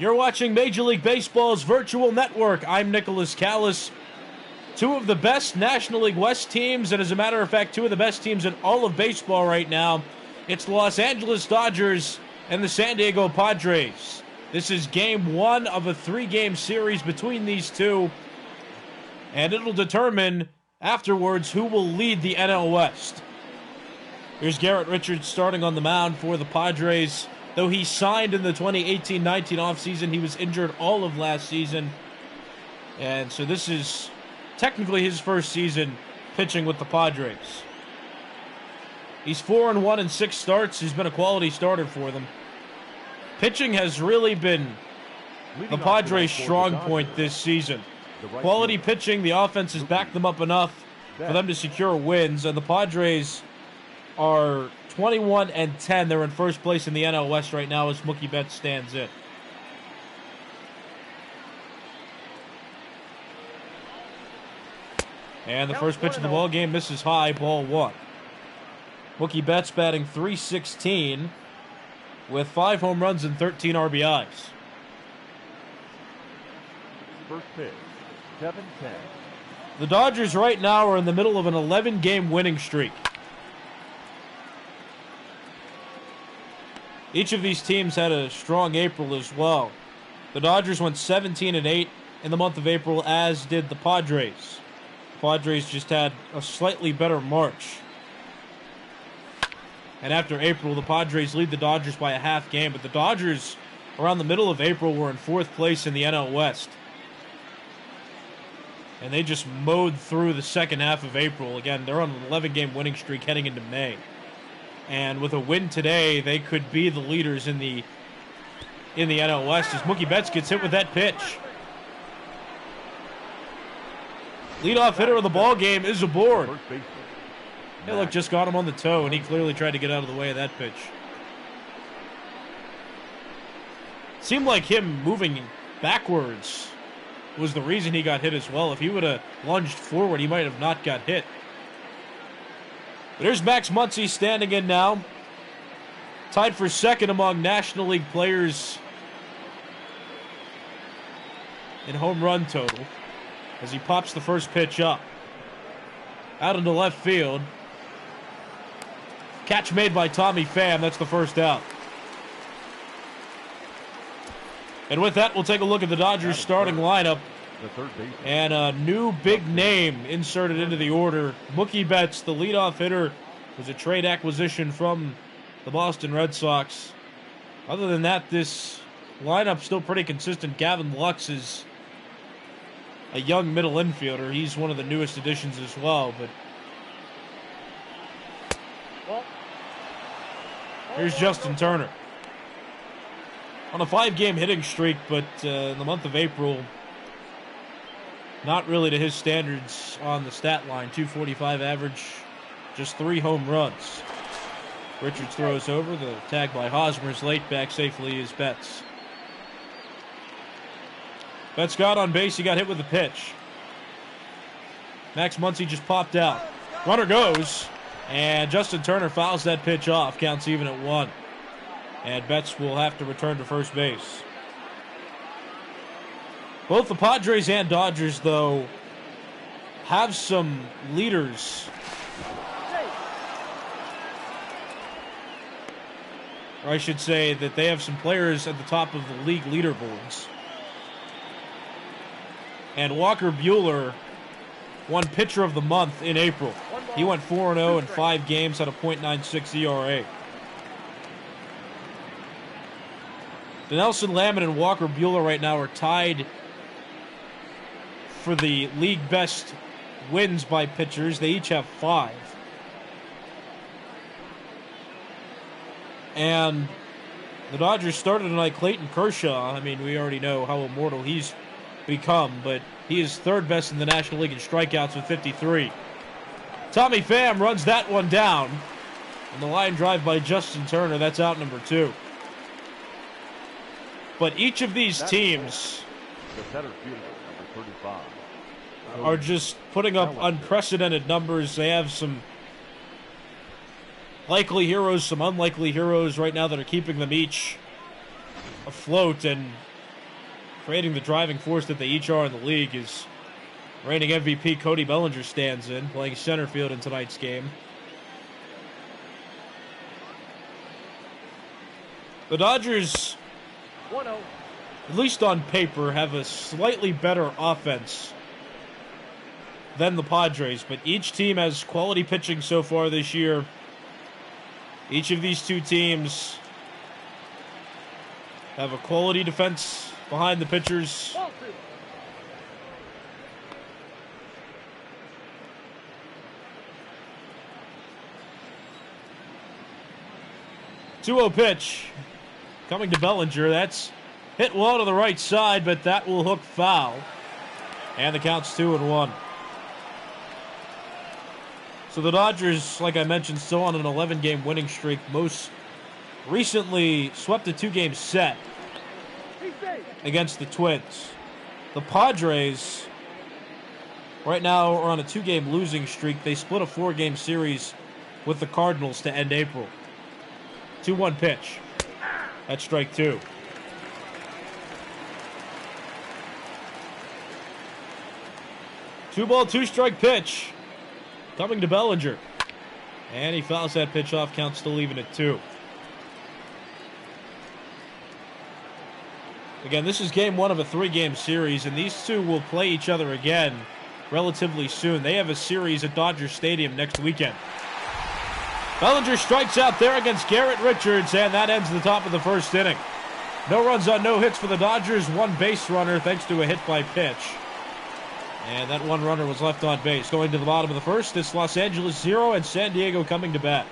You're watching Major League Baseball's virtual network. I'm Nicholas Callis. Two of the best National League West teams, and as a matter of fact, two of the best teams in all of baseball right now. It's the Los Angeles Dodgers and the San Diego Padres. This is game one of a three-game series between these two, and it'll determine afterwards who will lead the NL West. Here's Garrett Richards starting on the mound for the Padres. Though he signed in the 2018-19 offseason, he was injured all of last season. And so this is technically his first season pitching with the Padres. He's 4-1 in 6 starts. He's been a quality starter for them. Pitching has really been the Padres' strong point this season. Quality pitching, the offense has backed them up enough for them to secure wins, and the Padres are 21-10. They're in first place in the NL West right now as Mookie Betts stands in. And the first pitch of the ball game misses high, ball one. Mookie Betts batting .316 with 5 home runs and 13 RBIs. First pitch, 7-10. The Dodgers right now are in the middle of an 11-game winning streak. Each of these teams had a strong April as well. The Dodgers went 17-8 in the month of April, as did the Padres. The Padres just had a slightly better March. And after April, the Padres lead the Dodgers by a half game, but the Dodgers, around the middle of April, were in 4th place in the NL West. And they just mowed through the second half of April. Again, they're on an 11-game winning streak heading into May. And with a win today, they could be the leaders in the NL West as Mookie Betts gets hit with that pitch. Leadoff hitter of the ball game is aboard. Hey, look, just got him on the toe, and he clearly tried to get out of the way of that pitch. Seemed like him moving backwards was the reason he got hit as well. If he would have lunged forward, he might have not got hit. But here's Max Muncie standing in now. Tied for second among National League players in home run total as he pops the first pitch up. Out into left field. Catch made by Tommy Pham. That's the first out. And with that, we'll take a look at the Dodgers starting lineup. And a new big name inserted into the order. Mookie Betts, the leadoff hitter, was a trade acquisition from the Boston Red Sox. Other than that, this lineup's still pretty consistent. Gavin Lux is a young middle infielder. He's one of the newest additions as well. But here's Justin Turner. On a 5-game hitting streak, but in the month of April, not really to his standards on the stat line. .245 average, just 3 home runs. Richards throws over. The tag by Hosmer is late. Back safely is Betts. Betts got on base. He got hit with a pitch. Max Muncie just popped out. Runner goes, and Justin Turner fouls that pitch off. Counts even at 1. And Betts will have to return to first base. Both the Padres and Dodgers, though, have some leaders. Or I should say that they have some players at the top of the league leaderboards. And Walker Buehler won Pitcher of the Month in April. He went 4-0 in 5 games, had a .96 ERA. Nelson Lamon and Walker Buehler right now are tied for the league best wins by pitchers. They each have 5. And the Dodgers started tonight. Clayton Kershaw, I mean, we already know how immortal he's become, but he is 3rd best in the National League in strikeouts with 53. Tommy Pham runs that one down. And the line drive by Justin Turner, that's out number 2. But each of these teams are just putting up unprecedented numbers. They have some likely heroes, some unlikely heroes right now that are keeping them each afloat. And creating the driving force that they each are in the league, is reigning MVP Cody Bellinger stands in, playing center field in tonight's game. The Dodgers, 1-0. at least on paper, have a slightly better offense than the Padres, but each team has quality pitching so far this year. Each of these two teams have a quality defense behind the pitchers. 2-0 pitch coming to Bellinger. That's hit well to the right side, but that will hook foul. And the count's 2-1. So the Dodgers, like I mentioned, still on an 11-game winning streak. Most recently swept a 2-game set against the Twins. The Padres right now are on a 2-game losing streak. They split a 4-game series with the Cardinals to end April. 2-1 pitch. That's strike 2. Two ball, 2-strike pitch coming to Bellinger. And he fouls that pitch off, count still even at 2. Again, this is game 1 of a 3-game series, and these two will play each other again relatively soon. They have a series at Dodger Stadium next weekend. Bellinger strikes out there against Garrett Richards, and that ends the top of the first inning. No runs on no hits for the Dodgers, 1 base runner thanks to a hit by pitch. And that 1 runner was left on base. Going to the bottom of the first, it's Los Angeles 0 and San Diego coming to bat.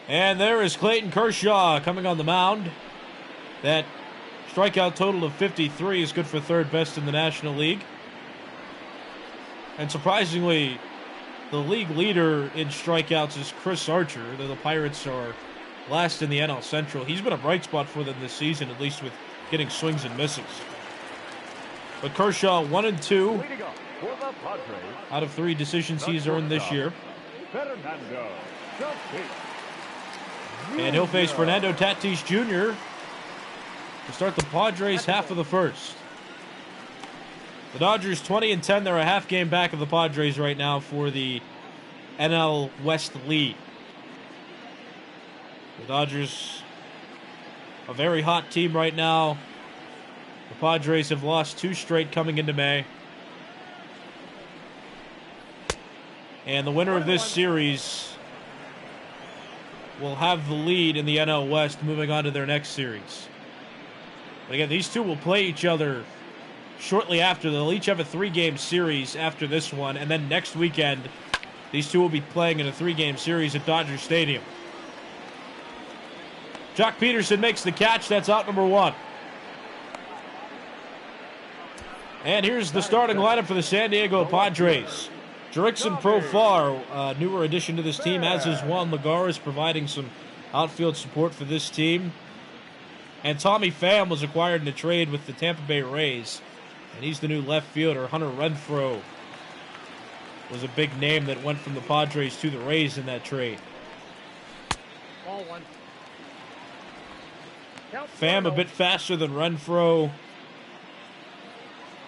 And there is Clayton Kershaw coming on the mound. That strikeout total of 53 is good for 3rd best in the National League. And surprisingly, the league leader in strikeouts is Chris Archer, though the Pirates are last in the NL Central. He's been a bright spot for them this season, at least with getting swings and misses. But Kershaw 1-2 out of 3 decisions he's earned this year. And he'll face Fernando Tatis Jr. to start the Padres half of the first. The Dodgers 20-10. They're a half game back of the Padres right now for the NL West lead. The Dodgers, a very hot team right now. The Padres have lost 2 straight coming into May. And the winner of this series will have the lead in the NL West moving on to their next series. But again, these two will play each other shortly after. They'll each have a 3-game series after this one, and then next weekend, these two will be playing in a 3-game series at Dodger Stadium. Jock Peterson makes the catch. That's out number 1. And here's the starting lineup for the San Diego Padres. Jurickson Profar, a newer addition to this team, as is Juan Lagares, providing some outfield support for this team. And Tommy Pham was acquired in a trade with the Tampa Bay Rays. And he's the new left fielder. Hunter Renfroe was a big name that went from the Padres to the Rays in that trade. Ball 1. Pham a bit faster than Renfroe.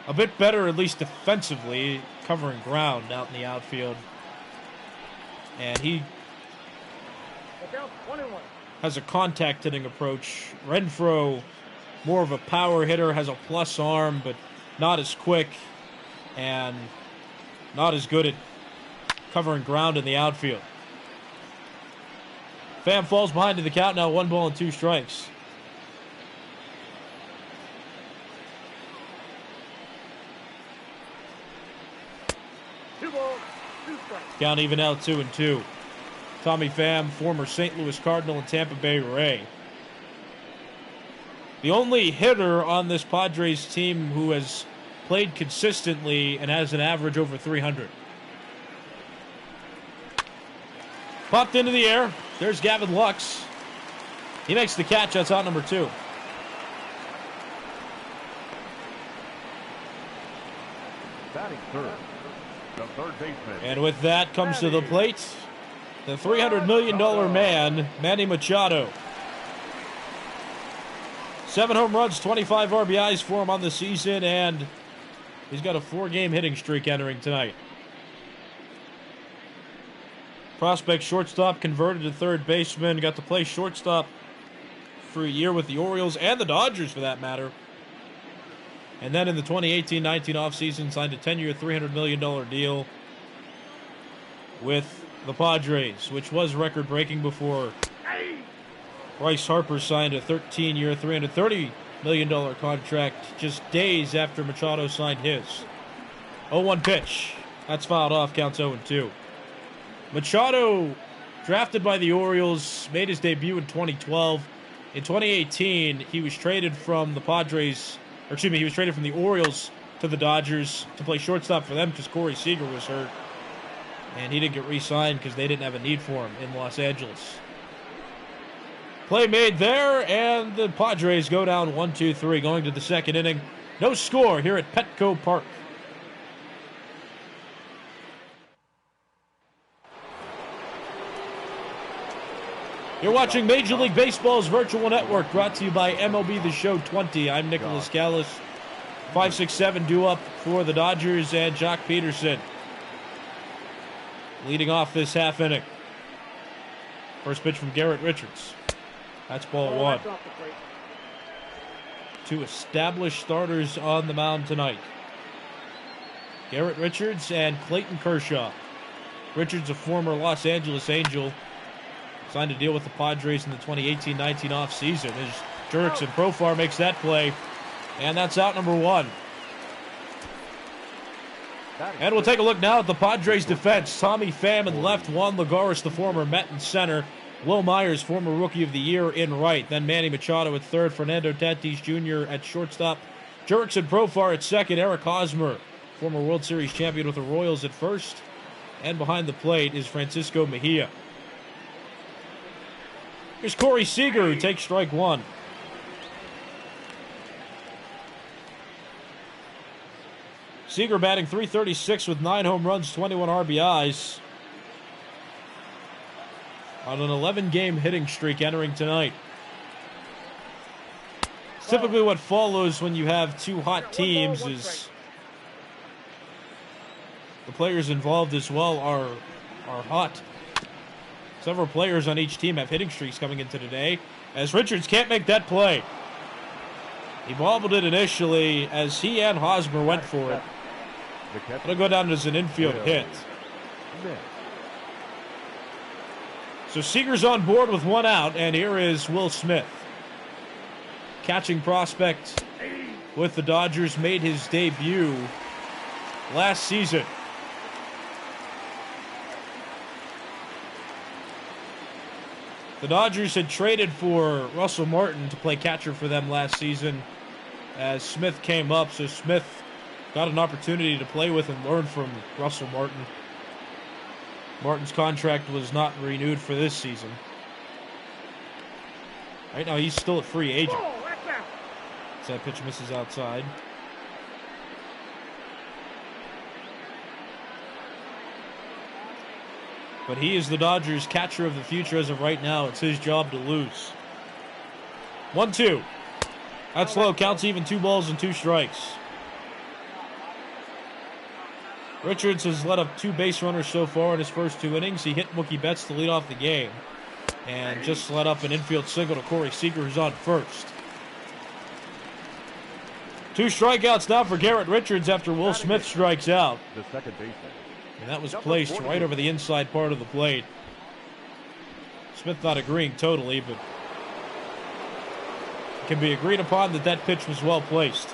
A bit better, at least defensively, covering ground out in the outfield. And he has a contact hitting approach. Renfroe, more of a power hitter, has a plus arm, but not as quick and not as good at covering ground in the outfield. Pham falls behind to the count now, 1 ball and 2 strikes. Count even out 2-2. Tommy Pham, former St. Louis Cardinal and Tampa Bay Ray. The only hitter on this Padres team who has played consistently and has an average over 300. Popped into the air. There's Gavin Lux. He makes the catch. That's out number 2. Batting third, the third baseman. And with that comes to the plate the $300 million man, Manny Machado. 7 home runs, 25 RBIs for him on the season, and he's got a 4-game hitting streak entering tonight. Prospect shortstop, converted to third baseman, got to play shortstop for a year with the Orioles and the Dodgers for that matter. And then in the 2018-19 offseason, signed a 10-year, $300 million deal with the Padres, which was record-breaking before Bryce Harper signed a 13-year, $330 million contract just days after Machado signed his. 0-1 pitch. That's fouled off, counts 0-2. Machado, drafted by the Orioles, made his debut in 2012. In 2018, he was traded from the Padres, or excuse me, he was traded from the Orioles to the Dodgers to play shortstop for them because Corey Seeger was hurt. And he didn't get re-signed because they didn't have a need for him in Los Angeles. Play made there, and the Padres go down 1-2-3 going to the second inning. No score here at Petco Park. You're watching Major League Baseball's virtual network, brought to you by MLB The Show 20. I'm Nicholas Callis. 5-6-7 due up for the Dodgers and Jock Peterson leading off this half inning. First pitch from Garrett Richards. That's ball one. 2 established starters on the mound tonight. Garrett Richards and Clayton Kershaw. Richards, a former Los Angeles Angel, signed a deal with the Padres in the 2018-19 offseason. As Jurickson Profar makes that play, and that's out number 1. And we'll take a look now at the Padres defense. Tommy Pham in left, Juan Lagares, the former Met, in center. Will Myers, former Rookie of the Year, in right. Then Manny Machado at third. Fernando Tatis Jr. at shortstop. Jurickson Profar at second. Eric Hosmer, former World Series champion with the Royals, at first. And behind the plate is Francisco Mejia. Here's Corey Seeger, who takes strike 1. Seeger batting .336 with 9 home runs, 21 RBIs. On an 11-game hitting streak entering tonight. It's typically what follows when you have 2 hot teams is the players involved as well are hot. Several players on each team have hitting streaks coming into today, as Richards can't make that play. He bobbled it initially as he and Hosmer went for it. It'll go down as an infield hit. So Seeger's on board with 1 out, and here is Will Smith. Catching prospect with the Dodgers, made his debut last season. The Dodgers had traded for Russell Martin to play catcher for them last season as Smith came up, so Smith got an opportunity to play with and learn from Russell Martin. Martin's contract was not renewed for this season. Right now, he's still a free agent. So that pitch misses outside. But he is the Dodgers' catcher of the future as of right now. It's his job to lose. 1-2. That's low. Counts even. 2 balls and 2 strikes. Richards has let up 2 base runners so far in his first 2 innings. He hit Mookie Betts to lead off the game. And just let up an infield single to Corey Seeger, who's on first. 2 strikeouts now for Garrett Richards after Will Smith strikes out. The second baseman. And that was placed right over the inside part of the plate. Smith not agreeing totally, but it can be agreed upon that that pitch was well placed.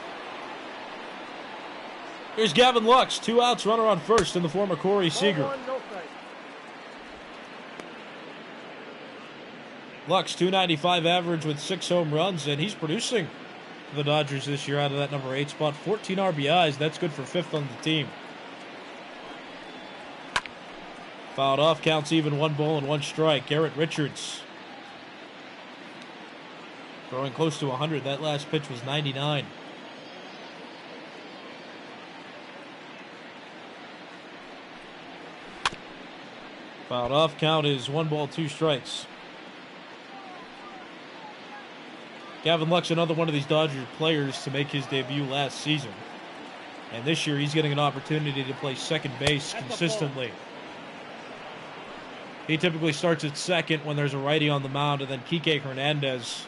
Here's Gavin Lux, 2 outs, runner on first in the form of Corey Seeger. Lux, .295 average with 6 home runs, and he's producing for the Dodgers this year out of that number 8 spot. 14 RBIs, that's good for 5th on the team. Fouled off, counts even. 1 ball and 1 strike. Garrett Richards throwing close to 100. That last pitch was 99. Fouled off, count is 1 ball, 2 strikes. Gavin Lux, another one of these Dodgers players to make his debut last season. And this year he's getting an opportunity to play second base consistently. He typically starts at second when there's a righty on the mound, and then Kike Hernandez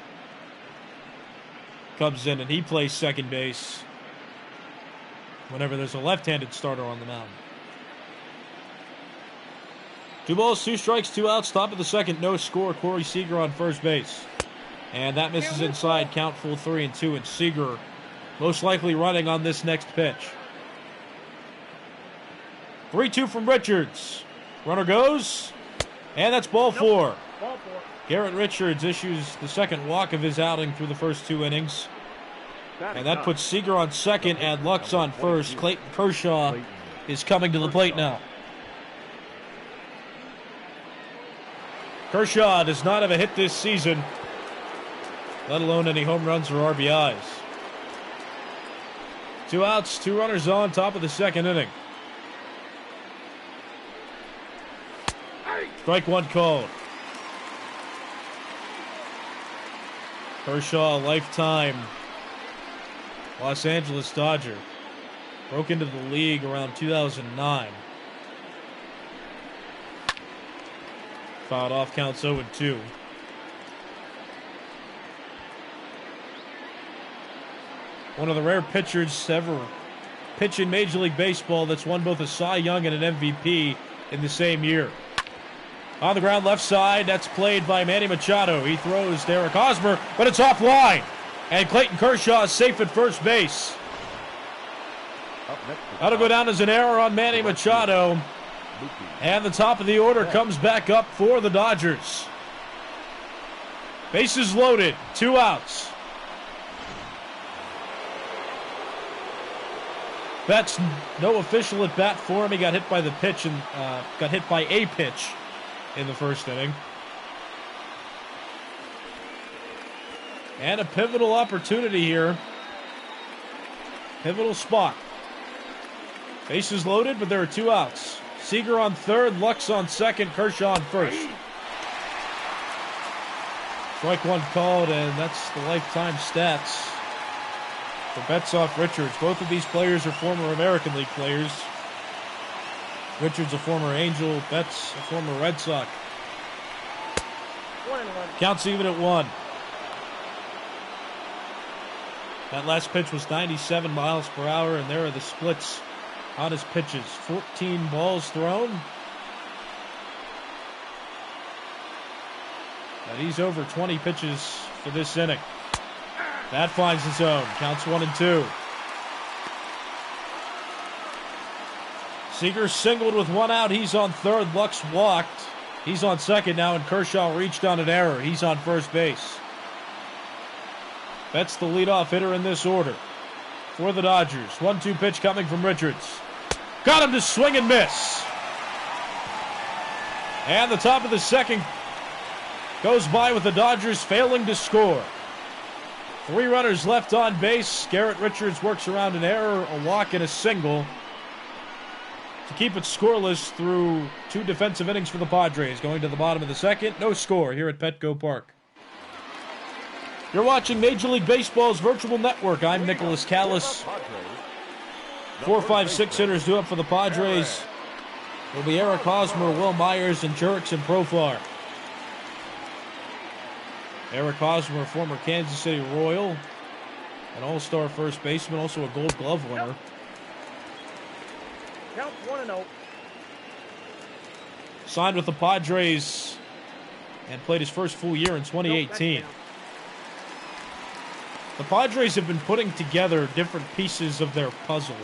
comes in and he plays second base whenever there's a left-handed starter on the mound. 2 balls, 2 strikes, 2 outs, top of the second, no score. Corey Seeger on first base. And that misses inside, count full 3-2, and Seeger most likely running on this next pitch. 3-2 from Richards. Runner goes, and that's ball 4. Garrett Richards issues the second walk of his outing through the first 2 innings. And that puts Seeger on second and Lux on first. Clayton Kershaw is coming to the plate now. Kershaw does not have a hit this season, let alone any home runs or RBIs. 2 outs, 2 runners on, top of the second inning. Strike 1 called. Kershaw, lifetime Los Angeles Dodger. Broke into the league around 2009. Fouled off, counts 0-2. One of the rare pitchers to ever pitch in Major League Baseball that's won both a Cy Young and an MVP in the same year. On the ground, left side, that's played by Manny Machado. He throws to Eric Hosmer, but it's offline. And Clayton Kershaw is safe at first base. That'll go down as an error on Manny Machado. And the top of the order comes back up for the Dodgers. Bases loaded, 2 outs. Betts, no official at bat for him. He got hit by the pitch and got hit by a pitch in the first inning. And a pivotal opportunity here. Pivotal spot. Bases loaded, but there are 2 outs. Seeger on third, Lux on second, Kershaw on first. Strike 1 called, and that's the lifetime stats for Betts off Richards. Both of these players are former American League players. Richards a former Angel, Betts a former Red Sox. Counts even at 1. That last pitch was 97 miles per hour, and there are the splits on his pitches. 14 balls thrown. And he's over 20 pitches for this inning. That finds the zone. Counts 1-2. Seeger singled with 1 out. He's on third. Lux walked. He's on second now, and Kershaw reached on an error. He's on first base. Betts the leadoff hitter in this order for the Dodgers. 1-2 pitch coming from Richards. Got him to swing and miss. And the top of the second goes by with the Dodgers failing to score. 3 runners left on base. Garrett Richards works around an error, a walk, and a single to keep it scoreless through 2 defensive innings for the Padres. Going to the bottom of the second, no score here at Petco Park. You're watching Major League Baseball's virtual network. I'm Nicholas Callis. 4, 5, 6 hitters due up for the Padres. It'll be Eric Hosmer, Will Myers, and Jurickson Profar. Eric Hosmer, former Kansas City Royal, an all-star first baseman, also a Gold Glove winner. Count 1-0. Signed with the Padres and played his first full year in 2018. The Padres have been putting together different pieces of their puzzle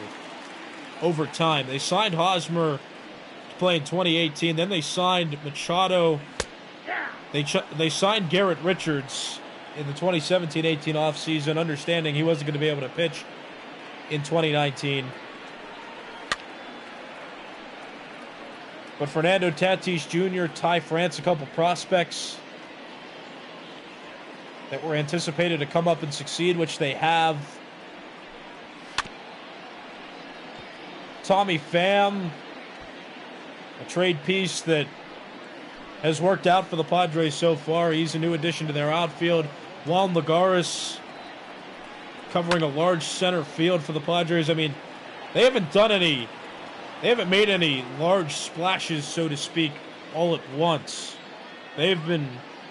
over time. They signed Hosmer to play in 2018. Then they signed Machado. They signed Garrett Richards in the 2017-18 offseason, understanding he wasn't going to be able to pitch in 2019. But Fernando Tatis Jr., Ty France, a couple prospects that were anticipated to come up and succeed, which they have. Tommy Pham, a trade piece that has worked out for the Padres so far. He's a new addition to their outfield. Juan Lagares covering a large center field for the Padres. I mean, they haven't made any large splashes, so to speak, all at once. They've been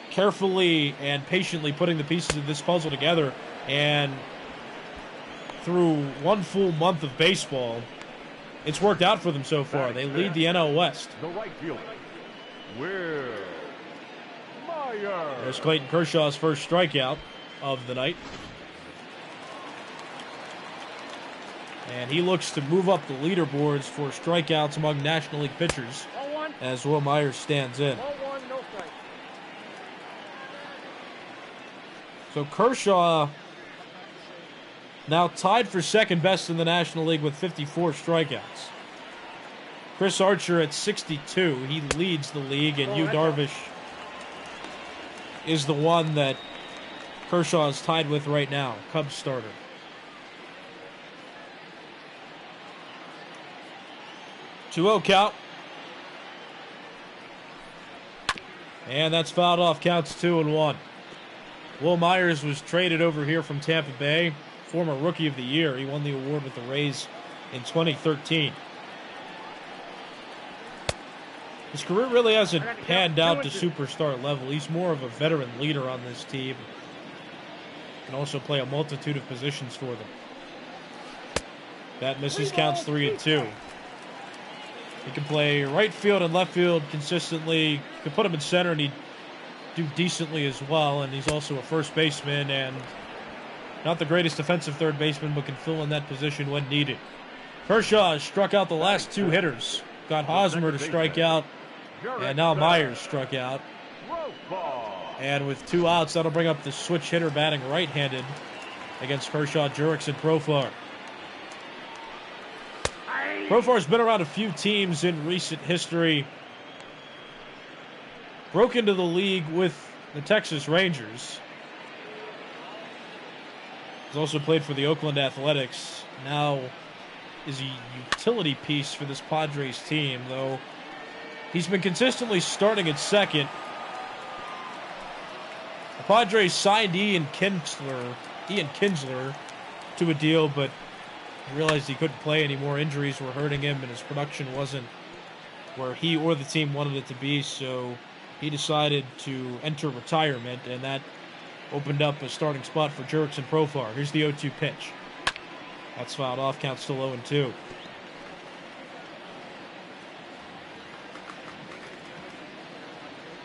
carefully and patiently putting the pieces of this puzzle together, and through one full month of baseball, it's worked out for them so far. They lead the NL West. The right fielder, Will Myers. There's Clayton Kershaw's first strikeout of the night. And he looks to move up the leaderboards for strikeouts among National League pitchers as Will Myers stands in. No strike. So Kershaw now tied for second best in the National League with 54 strikeouts. Chris Archer at 62. He leads the league, and Yu Darvish is the one that Kershaw is tied with right now, Cubs starter. Two-0 count. And that's fouled off, counts 2-1. Will Myers was traded over here from Tampa Bay, former Rookie of the Year. He won the award with the Rays in 2013. His career really hasn't panned out to superstar level. He's more of a veteran leader on this team. Can also play a multitude of positions for them. That misses, counts 3-2. He can play right field and left field consistently. You can put him in center and he'd do decently as well. And he's also a first baseman and not the greatest defensive third baseman, but can fill in that position when needed. Kershaw has struck out the last two hitters. Got Hosmer to strike out, and now Myers struck out. And with two outs, that'll bring up the switch hitter batting right-handed against Kershaw, Jurickson Profar. Profar's been around a few teams in recent history. Broke into the league with the Texas Rangers. He's also played for the Oakland Athletics. Now is a utility piece for this Padres team, though he's been consistently starting at second. The Padres signed Ian Kinsler to a deal, but he realized he couldn't play anymore. Injuries were hurting him, and his production wasn't where he or the team wanted it to be, so he decided to enter retirement, and that opened up a starting spot for Jurickson Profar. Here's the 0-2 pitch. That's fouled off, count still 0-2.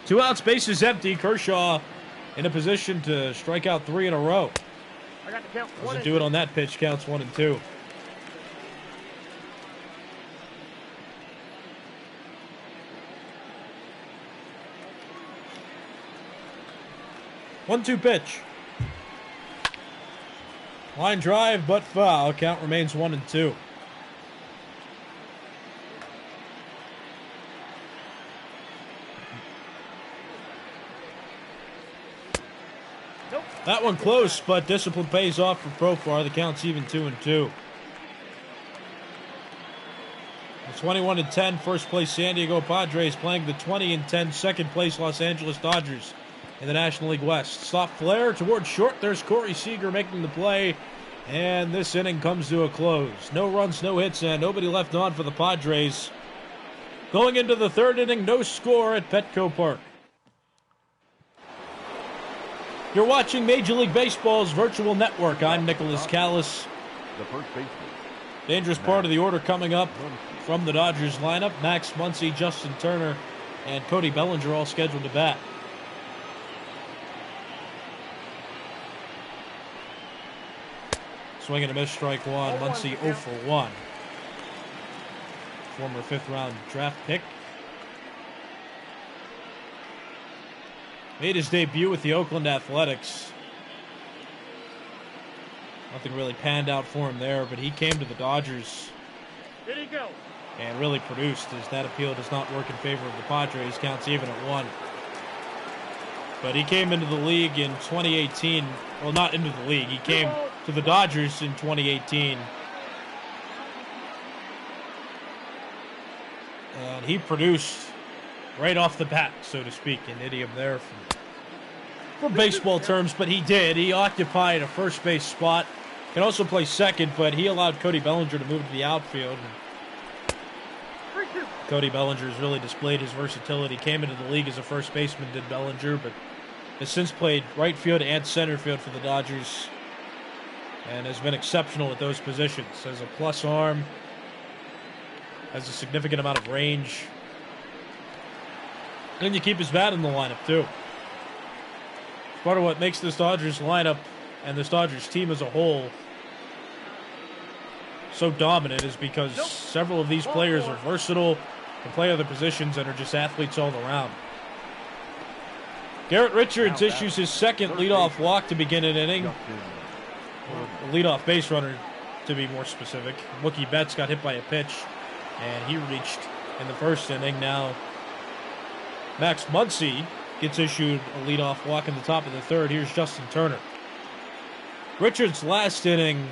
Two outs, bases empty. Kershaw in a position to strike out three in a row. I got the count. Doesn't do it on that pitch, counts 1-2. One-two pitch. Line drive, but foul. Count remains 1-2. Nope. That one close, but discipline pays off for Profar. The count's even 2-2. The 21-10 first place San Diego Padres playing the 20-10 second place Los Angeles Dodgers in the National League West. Soft flare towards short. There's Corey Seeger making the play. And this inning comes to a close. No runs, no hits, and nobody left on for the Padres. Going into the third inning, no score at Petco Park. You're watching Major League Baseball's virtual network. I'm Nicholas Callis. The first baseman. Dangerous part of the order coming up from the Dodgers lineup. Max Muncie, Justin Turner, and Cody Bellinger all scheduled to bat. Swing and a miss, strike one. Muncie 0 for 1. Former fifth-round draft pick. Made his debut with the Oakland Athletics. Nothing really panned out for him there, but he came to the Dodgers. Did he go? And really produced, as that appeal does not work in favor of the Padres. Counts even at 1. But he came into the league in 2018. Well, not into the league. He came to the Dodgers in 2018. And he produced right off the bat, so to speak. An idiom there from for baseball terms, but he did. He occupied a first base spot. Can also play second, but he allowed Cody Bellinger to move to the outfield. Cody Bellinger has really displayed his versatility. Came into the league as a first baseman, did Bellinger, but has since played right field and center field for the Dodgers and has been exceptional at those positions. Has a plus arm, has a significant amount of range. And you keep his bat in the lineup, too. Part of what makes this Dodgers lineup and this Dodgers team as a whole so dominant is because several of these players are versatile, can play other positions, and are just athletes all around. Garrett Richards issues his second leadoff walk to begin an inning. Or a leadoff base runner, to be more specific. Mookie Betts got hit by a pitch, and he reached in the first inning. Now, Max Muncie gets issued a leadoff walk in the top of the third. Here's Justin Turner. Richards' last inning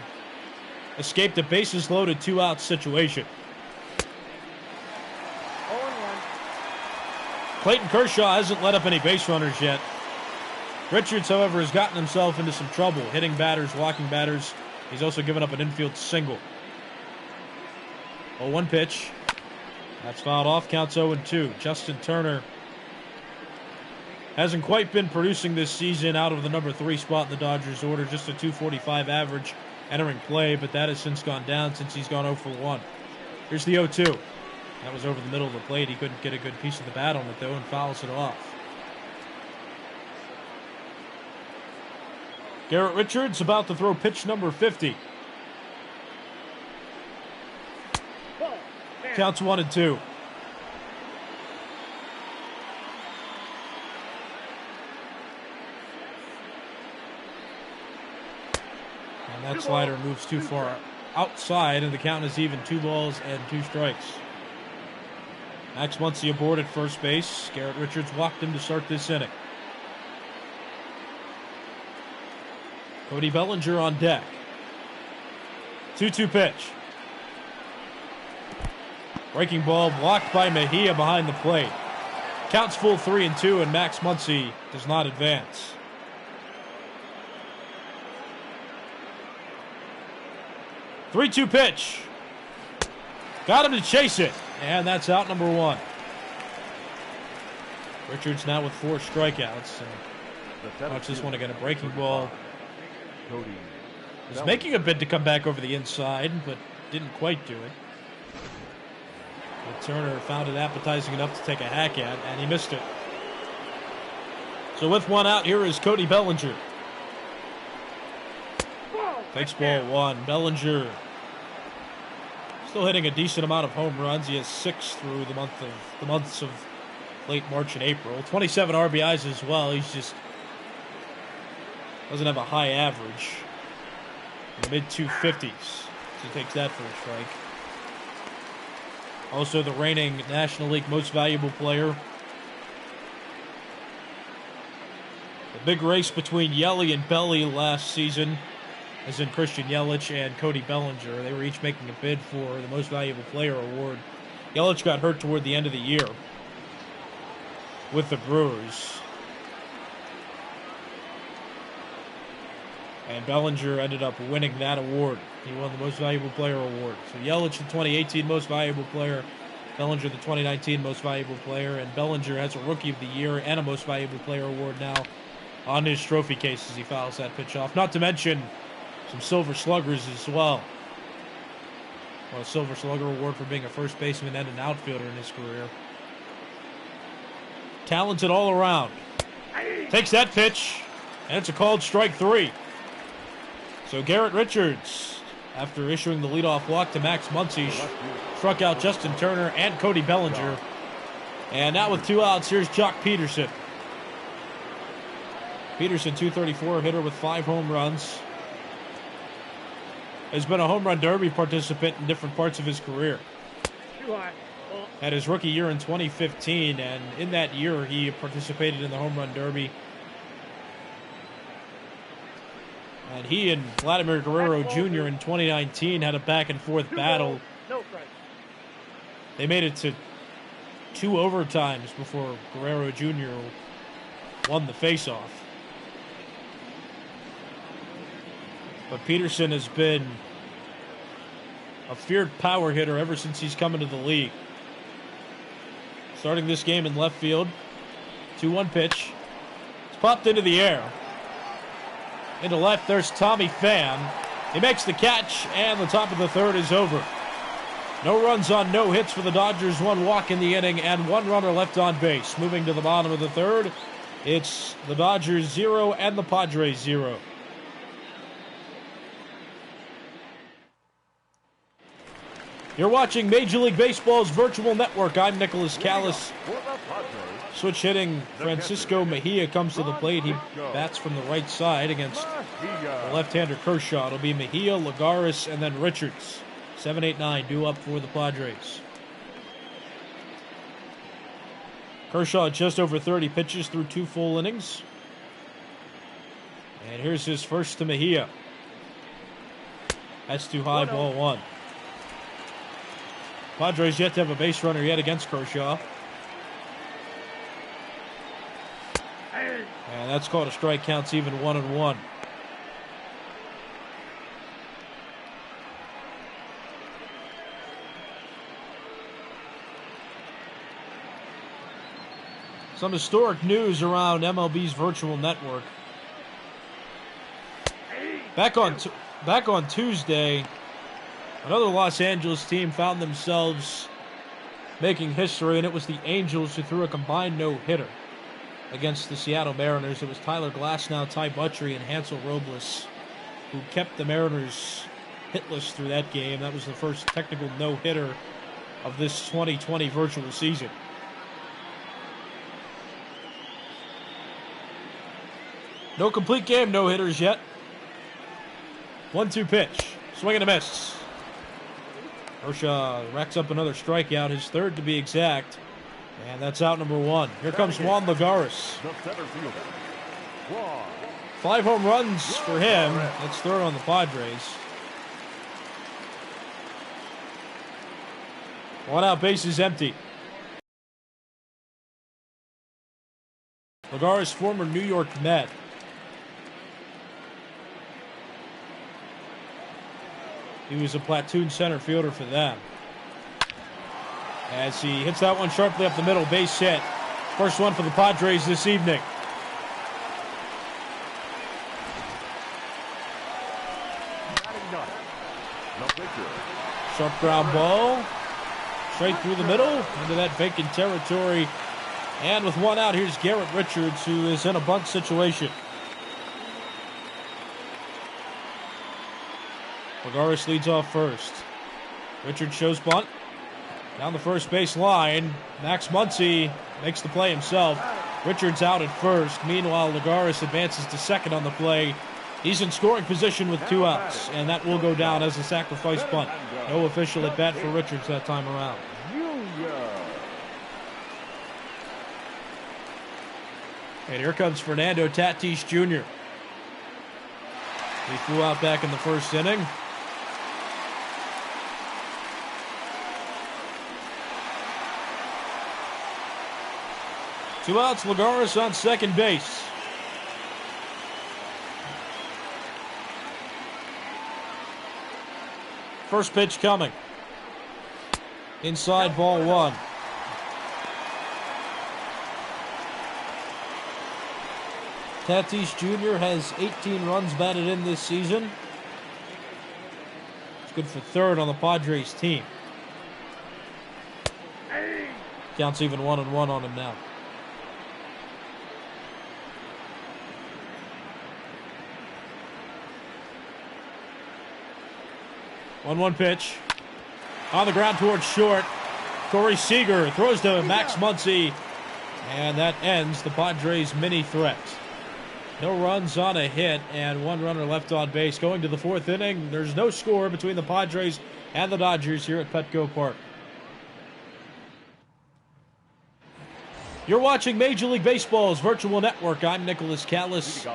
escaped a bases-loaded two-out situation. Clayton Kershaw hasn't let up any base runners yet. Richards, however, has gotten himself into some trouble, hitting batters, walking batters. He's also given up an infield single. 0-1 pitch. That's fouled off. Counts 0-2. Justin Turner hasn't quite been producing this season out of the number 3 spot in the Dodgers order. Just a .245 average entering play, but that has since gone down since he's gone 0 for 1. Here's the 0-2. That was over the middle of the plate. He couldn't get a good piece of the bat on it, though, and fouls it off. Garrett Richards about to throw pitch number 50. Counts 1-2. And that slider moves too far outside, and the count is even. 2 balls and 2 strikes. Max Muncie aboard at first base. Garrett Richards walked him to start this inning. Cody Bellinger on deck. 2-2 pitch. Breaking ball blocked by Mejia behind the plate. Counts full 3-2, and Max Muncie does not advance. Three-2 pitch. Got him to chase it. And that's out number 1. Richards now with 4 strikeouts. And watch this one again. A breaking ball. Was making a bid to come back over the inside, but didn't quite do it. But Turner found it appetizing enough to take a hack at, and he missed it. So with 1 out, here is Cody Bellinger. Takes ball 1. Bellinger still hitting a decent amount of home runs. He has 6 through the months of late March and April. 27 RBIs as well. He's just doesn't have a high average. In the mid-250s. So he takes that for a strike. Also the reigning National League Most Valuable Player. The big race between Yelly and Belly last season, as in Christian Yelich and Cody Bellinger. They were each making a bid for the Most Valuable Player award. Yelich got hurt toward the end of the year with the Brewers. And Bellinger ended up winning that award. He won the Most Valuable Player award. So Yelich, the 2018 Most Valuable Player. Bellinger, the 2019 Most Valuable Player. And Bellinger has a Rookie of the Year and a Most Valuable Player award now on his trophy case as he fouls that pitch off. Not to mention some Silver Sluggers as well. A Silver Slugger award for being a first baseman and an outfielder in his career. Talented all around. Takes that pitch, and it's a called strike 3. So Garrett Richards, after issuing the leadoff walk to Max Muncie, struck out Justin Turner and Cody Bellinger. And now with 2 outs, here's Jock Peterson. Peterson, .234 hitter with 5 home runs. Has been a home run derby participant in different parts of his career. Had his rookie year in 2015, and in that year he participated in the home run derby. And he and Vladimir Guerrero Jr. in 2019 had a back-and-forth battle. They made it to 2 overtimes before Guerrero Jr. won the face-off. But Peterson has been a feared power hitter ever since he's come into the league. Starting this game in left field. 2-1 pitch. It's popped into the air. Into left, there's Tommy Pham. He makes the catch, and the top of the third is over. No runs on no hits for the Dodgers, 1 walk in the inning, and 1 runner left on base. Moving to the bottom of the third, it's the Dodgers 0 and the Padres 0. You're watching Major League Baseball's virtual network. I'm Nicholas Callis. Switch hitting Francisco Mejia comes to the plate. He bats from the right side against the left-hander Kershaw. It'll be Mejia, Lagares, and then Richards. 7, 8, 9 due up for the Padres. Kershaw just over 30 pitches through 2 full innings. And here's his first to Mejia. That's too high, ball 1. Padres yet to have a base runner yet against Kershaw. And that's called a strike, counts even 1-1. Some historic news around MLB's virtual network. Back on Tuesday, another Los Angeles team found themselves making history, and it was the Angels who threw a combined no-hitter against the Seattle Mariners. It was Tyler Glasnow, Ty Buttrey, and Hansel Robles who kept the Mariners hitless through that game. That was the first technical no-hitter of this 2020 virtual season. No complete game no-hitters yet. 1-2 pitch. Swing and a miss. Kershaw racks up another strikeout, his third to be exact. And that's out number 1. Here comes Juan Lagares. 5 home runs for him. That's third on the Padres. 1 out, bases empty. Lagares, former New York Met. He was a platoon center fielder for them. As he hits that one sharply up the middle, base hit. First one for the Padres this evening. Sharp ground ball. Straight through the middle, into that vacant territory. And with 1 out, here's Garrett Richards, who is in a bunt situation. Lagares leads off first. Richards shows bunt. Down the first base line. Max Muncie makes the play himself. Richards out at first. Meanwhile, Lagares advances to second on the play. He's in scoring position with 2 outs, and that will go down as a sacrifice bunt. No official at bat for Richards that time around. And here comes Fernando Tatis Jr. He flew out back in the first inning. Two outs, Lagares on second base. First pitch coming. Inside, ball 1. Tatis Jr. has 18 runs batted in this season. It's good for third on the Padres team. Counts even 1-1 on him now. One pitch. On the ground towards short. Corey Seeger throws to Max Muncie. And that ends the Padres' mini threat. No runs on a hit and 1 runner left on base. Going to the 4th inning, there's no score between the Padres and the Dodgers here at Petco Park. You're watching Major League Baseball's virtual network. I'm Nicholas Callis.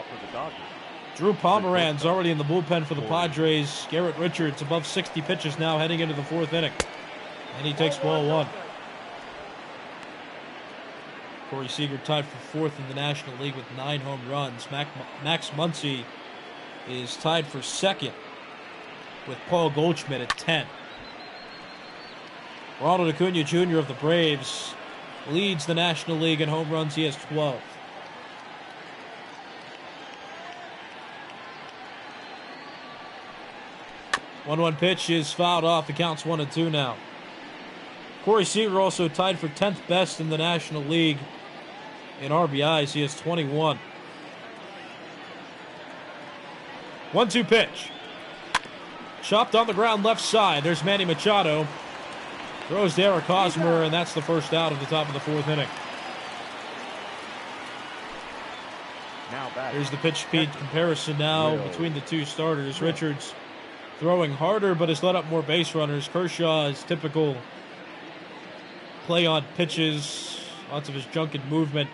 Drew Pomeranz already in the bullpen for the Padres. Garrett Richards above 60 pitches now heading into the 4th inning. And he takes ball 1. Corey Seeger tied for 4th in the National League with 9 home runs. Max Muncie is tied for second with Paul Goldschmidt at 10. Ronald Acuna Jr. of the Braves leads the National League in home runs. He has 12. One pitch is fouled off. The count's 1-2 now. Corey Seeger also tied for 10th best in the National League in RBIs. He has 21. 1-2 pitch. Chopped on the ground left side. There's Manny Machado. Throws to Garrett Hosmer, and that's the first out of the top of the fourth inning. Here's the pitch speed comparison now between the two starters. Richards throwing harder, but has let up more base runners. Kershaw is typical play on pitches, lots of his junk and movement.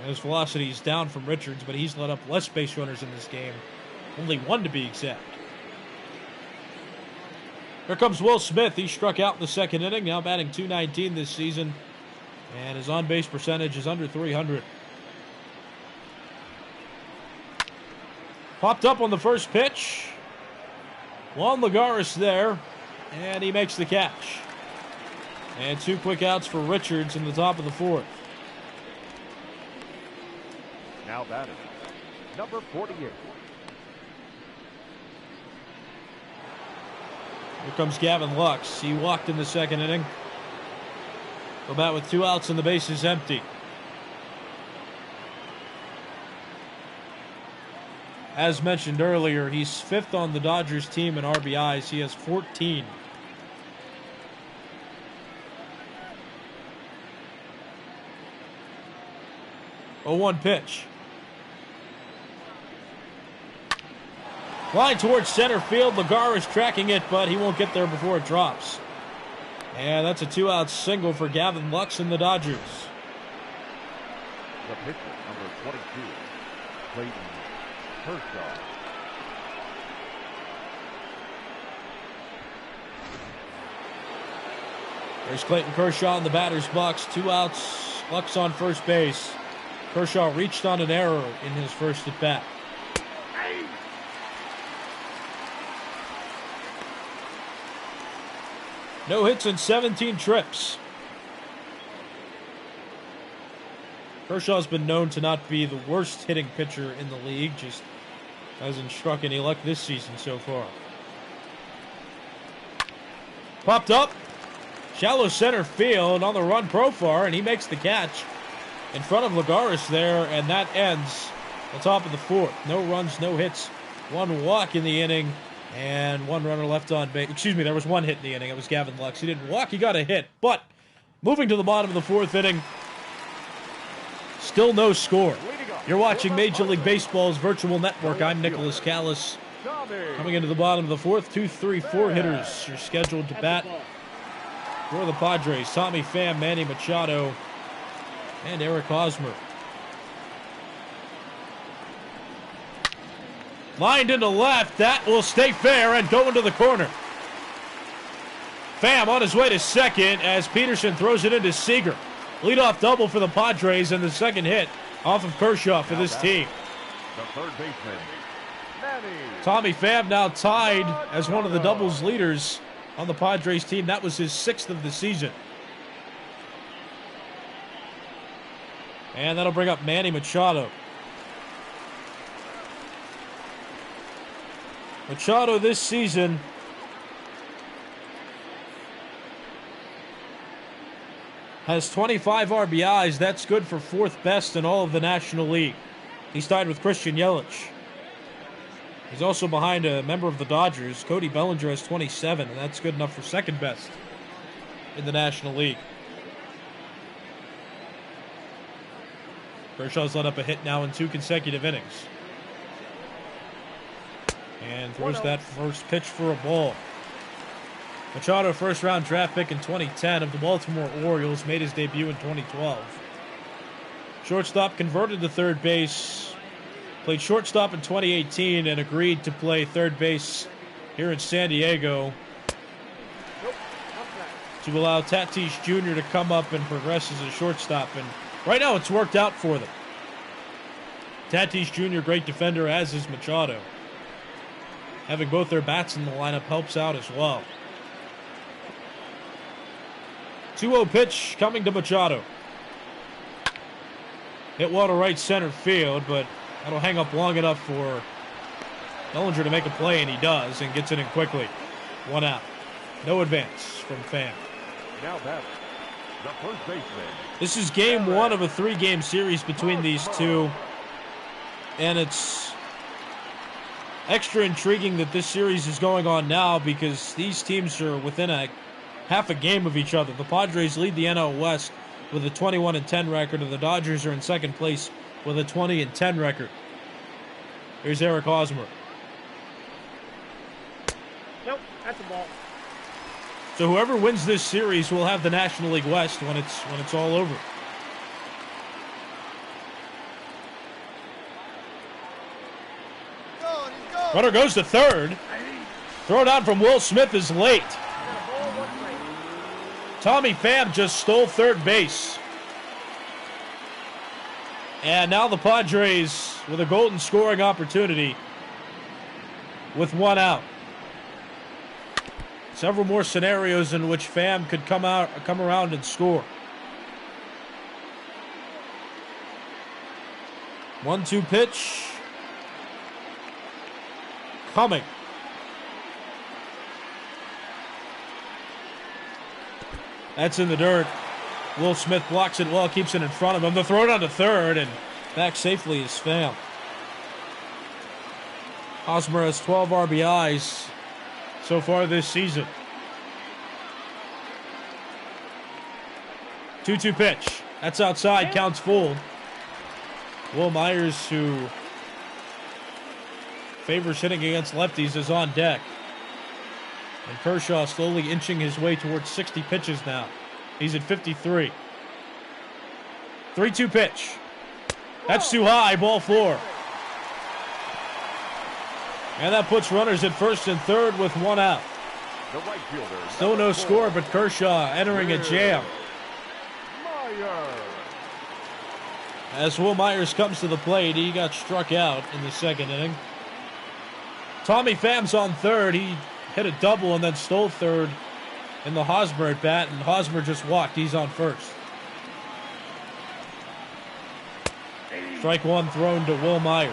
His velocity is down from Richards, but he's let up less base runners in this game. Only one to be exact. Here comes Will Smith. He struck out in the second inning, now batting .219 this season, and his on-base percentage is under 300. Popped up on the first pitch. Juan Lagares there, and he makes the catch. And 2 quick outs for Richards in the top of the fourth. Now batting, number 48. Here comes Gavin Lux. He walked in the second inning. Go bat with 2 outs and the bases empty. As mentioned earlier, he's 5th on the Dodgers team in RBIs. He has 14. Oh, 1 pitch. Line towards center field. Lagares tracking it, but he won't get there before it drops. And that's a 2-out single for Gavin Lux and the Dodgers. The pitcher, number 22, Clayton Kershaw. There's Clayton Kershaw in the batter's box. 2 outs. Lux on first base. Kershaw reached on an error in his first at bat. No hits in 17 trips. Kershaw's been known to not be the worst hitting pitcher in the league, just hasn't struck any luck this season so far. Popped up. Shallow center field on the run Profar, and he makes the catch in front of Lagares there, and that ends the top of the fourth. No runs, no hits, 1 walk in the inning, and 1 runner left on base. Excuse me, there was 1 hit in the inning. It was Gavin Lux. He didn't walk, he got a hit. But moving to the bottom of the fourth inning, still no score. You're watching Major League Baseball's virtual network. I'm Nicholas Callis. Coming into the bottom of the fourth, 2, 3, 4 hitters are scheduled to bat for the Padres. Tommy Pham, Manny Machado, and Eric Hosmer. Lined into left. That will stay fair and go into the corner. Pham on his way to second as Peterson throws it into Seeger. Leadoff double for the Padres and the second hit off of Kershaw for this team. The third baseman, Manny. Tommy Pham now tied as one of the doubles leaders on the Padres team. That was his 6th of the season. And that'll bring up Manny Machado. Machado this season has 25 RBIs. That's good for 4th best in all of the National League. He's tied with Christian Yelich. He's also behind a member of the Dodgers. Cody Bellinger has 27, and that's good enough for 2nd best in the National League. Kershaw's let up a hit now in 2 consecutive innings. And throws that first pitch for a ball. Machado, first-round draft pick in 2010 of the Baltimore Orioles, made his debut in 2012. Shortstop, converted to third base, played shortstop in 2018 and agreed to play third base here in San Diego to allow Tatis Jr. to come up and progress as a shortstop. And right now it's worked out for them. Tatis Jr., great defender, as is Machado. having both their bats in the lineup helps out as well. 2-0 pitch coming to Machado. Hit well to right center field, but that'll hang up long enough for Bellinger to make a play, and he does, and gets it in quickly. 1 out. No advance from Pham. Now batting, the first baseman. This is game 1 of a 3-game series between these two, and it's extra intriguing that this series is going on now because these teams are within a half a game of each other. The Padres lead the NL West with a 21-10 record, and the Dodgers are in second place with a 20-10 record. Here's Eric Hosmer. Nope, that's a ball. So whoever wins this series will have the National League West when it's all over. Runner goes to third. Throw down from Will Smith is late. Tommy Pham just stole third base. And now the Padres with a golden scoring opportunity with 1 out. Several more scenarios in which Pham could come around and score. 1-2 pitch. Coming. That's in the dirt. Will Smith blocks it well, keeps it in front of him. The throw down to third, and back safely is Pham. Hosmer has 12 RBIs so far this season. 2-2 pitch. That's outside, counts full. Will Myers, who favors hitting against lefties, is on deck. And Kershaw slowly inching his way towards 60 pitches now. He's at 53. 3-2 pitch. That's too high, ball 4. And that puts runners at first and third with 1 out. The right fielder. Still no score, but Kershaw entering a jam. As Will Myers comes to the plate, he got struck out in the second inning. Tommy Pham's on third. He hit a double and then stole third in the Hosmer at bat, and Hosmer just walked. He's on first. Strike 1 thrown to Will Myers,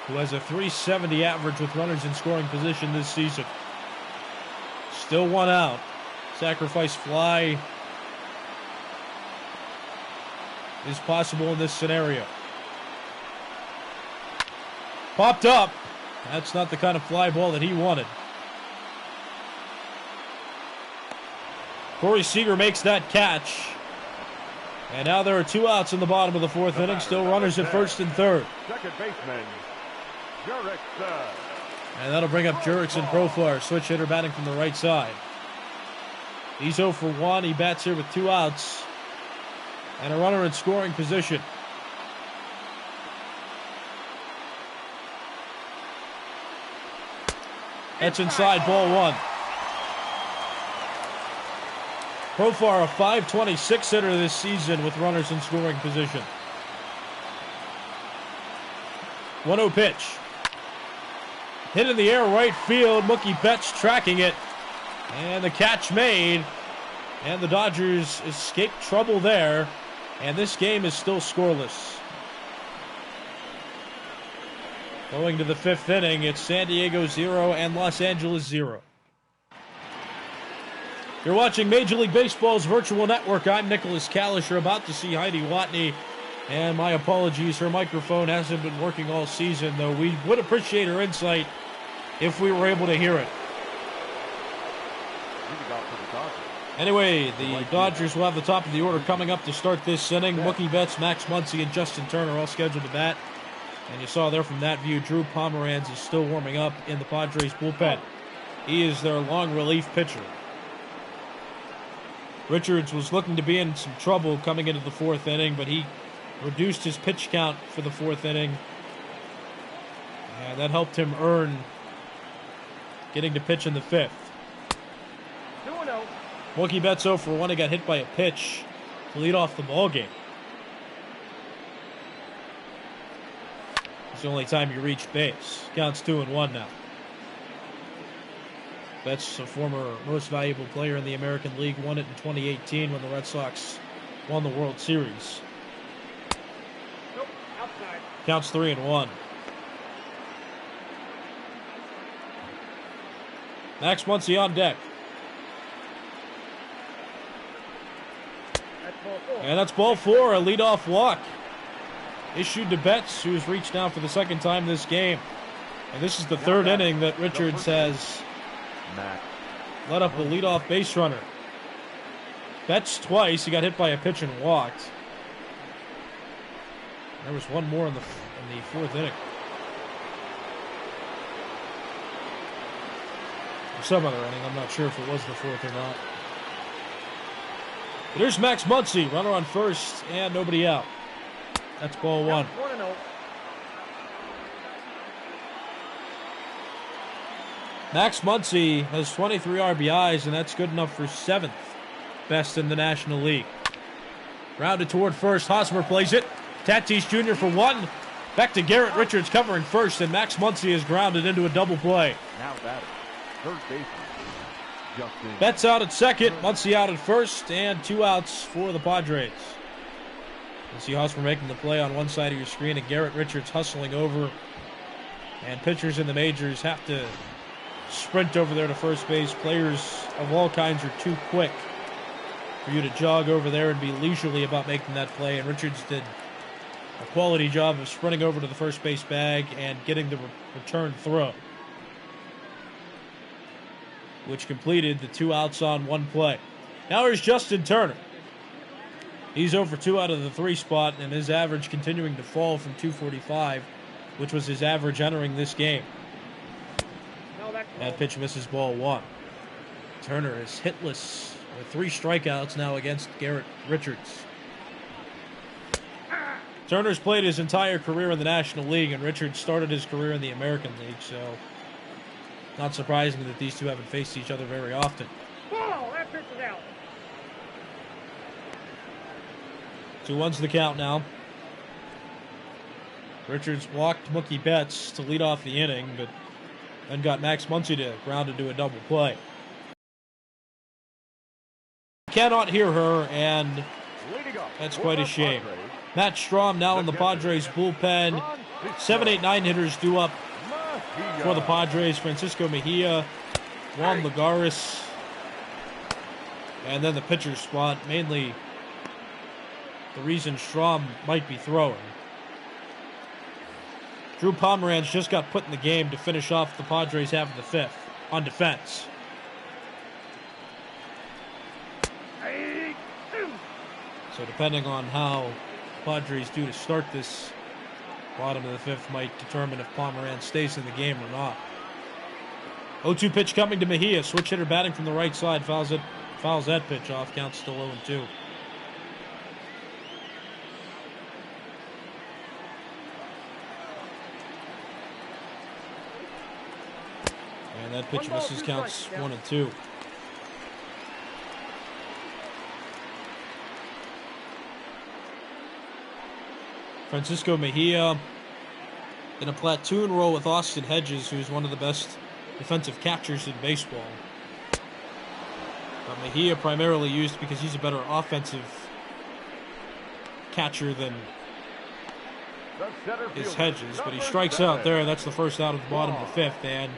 who has a .370 average with runners in scoring position this season. Still 1 out. Sacrifice fly is possible in this scenario. Popped up. That's not the kind of fly ball that he wanted. Corey Seeger makes that catch. And now there are 2 outs in the bottom of the 4th inning. Still runners at first and third. Second baseman, Garrett. And that'll bring up Jurickson Profar, switch hitter batting from the right side. He's 0 for 1. He bats here with 2 outs. And a runner in scoring position. That's inside, ball 1. Profar, a .526 hitter this season with runners in scoring position. 1-0 pitch. Hit in the air right field. Mookie Betts tracking it. And the catch made. And the Dodgers escape trouble there. And this game is still scoreless. Going to the 5th inning, it's San Diego 0 and Los Angeles 0. You're watching Major League Baseball's virtual network. I'm Nicholas Kalish. You're about to see Heidi Watney. And my apologies, her microphone hasn't been working all season, though we would appreciate her insight if we were able to hear it. Anyway, the Dodgers will have the top of the order coming up to start this inning. Mookie Betts, Max Muncie, and Justin Turner all scheduled to bat. And you saw there from that view, Drew Pomeranz is still warming up in the Padres bullpen. He is their long relief pitcher. Richards was looking to be in some trouble coming into the 4th inning, but he reduced his pitch count for the 4th inning. And that helped him earn getting to pitch in the 5th. 2-0. Mookie Betts 0 for 1. He got hit by a pitch to lead off the ballgame. It's the only time you reach base. Counts 2-1 now. Betts, a former most valuable player in the American League, won it in 2018 when the Red Sox won the World Series. Nope, outside. Counts 3-1. Max Muncie on deck. That's ball 4. And that's ball 4, a leadoff walk. Issued to Betts, who's reached now for the second time this game. And this is the third inning that Richards has let up the leadoff base runner. Betts twice. He got hit by a pitch and walked. There was one more in the fourth inning. Or some other inning. I'm not sure if it was the fourth or not. But here's Max Muncie, runner on first, and nobody out. That's ball 1. 1-0. Max Muncie has 23 RBIs, and that's good enough for 7th best in the National League. Rounded toward first. Hosmer plays it. Tatis Jr. for 1. Back to Garrett Richards covering first, and Max Muncie is grounded into a double play. Now batting, third baseman, Justin. Betts out at second, Muncie out at first, and 2 outs for the Padres. You see Hosmer making the play on one side of your screen, and Garrett Richards hustling over. And pitchers in the majors have to sprint over there to first base. Players of all kinds are too quick for you to jog over there and be leisurely about making that play. And Richards did a quality job of sprinting over to the first base bag and getting the return throw, which completed the 2 outs on 1 play. Now here's Justin Turner. He's over 2 out of the 3 spot, and his average continuing to fall from 245, which was his average entering this game. That pitch misses ball 1. Turner is hitless with 3 strikeouts now against Garrett Richards. Turner's played his entire career in the National League, and Richards started his career in the American League, so not surprising that these two haven't faced each other very often. Ball, that pitch is out. 2-1's the count now. Richards walked Mookie Betts to lead off the inning, but then got Max Muncie to ground into a double play. Cannot hear her, and that's quite a shame. Matt Strahm now in the Padres bullpen. 7, 8, 9 hitters due up for the Padres. Francisco Mejia, Juan Lagares, and then the pitcher's spot, mainly the reason Strahm might be throwing. Drew Pomeranz just got put in the game to finish off the Padres half of the 5th on defense. So depending on how Padres do to start this bottom of the 5th might determine if Pomeranz stays in the game or not. 0-2 pitch coming to Mejia. Switch hitter batting from the right side. Fouls that pitch off. Count still 0-2. And that pitch misses. Counts 1-2. Francisco Mejia in a platoon role with Austin Hedges, who's one of the best defensive catchers in baseball. But Mejia primarily used because he's a better offensive catcher than is Hedges. But he strikes out there. That's the first out of the bottom of the 5th. And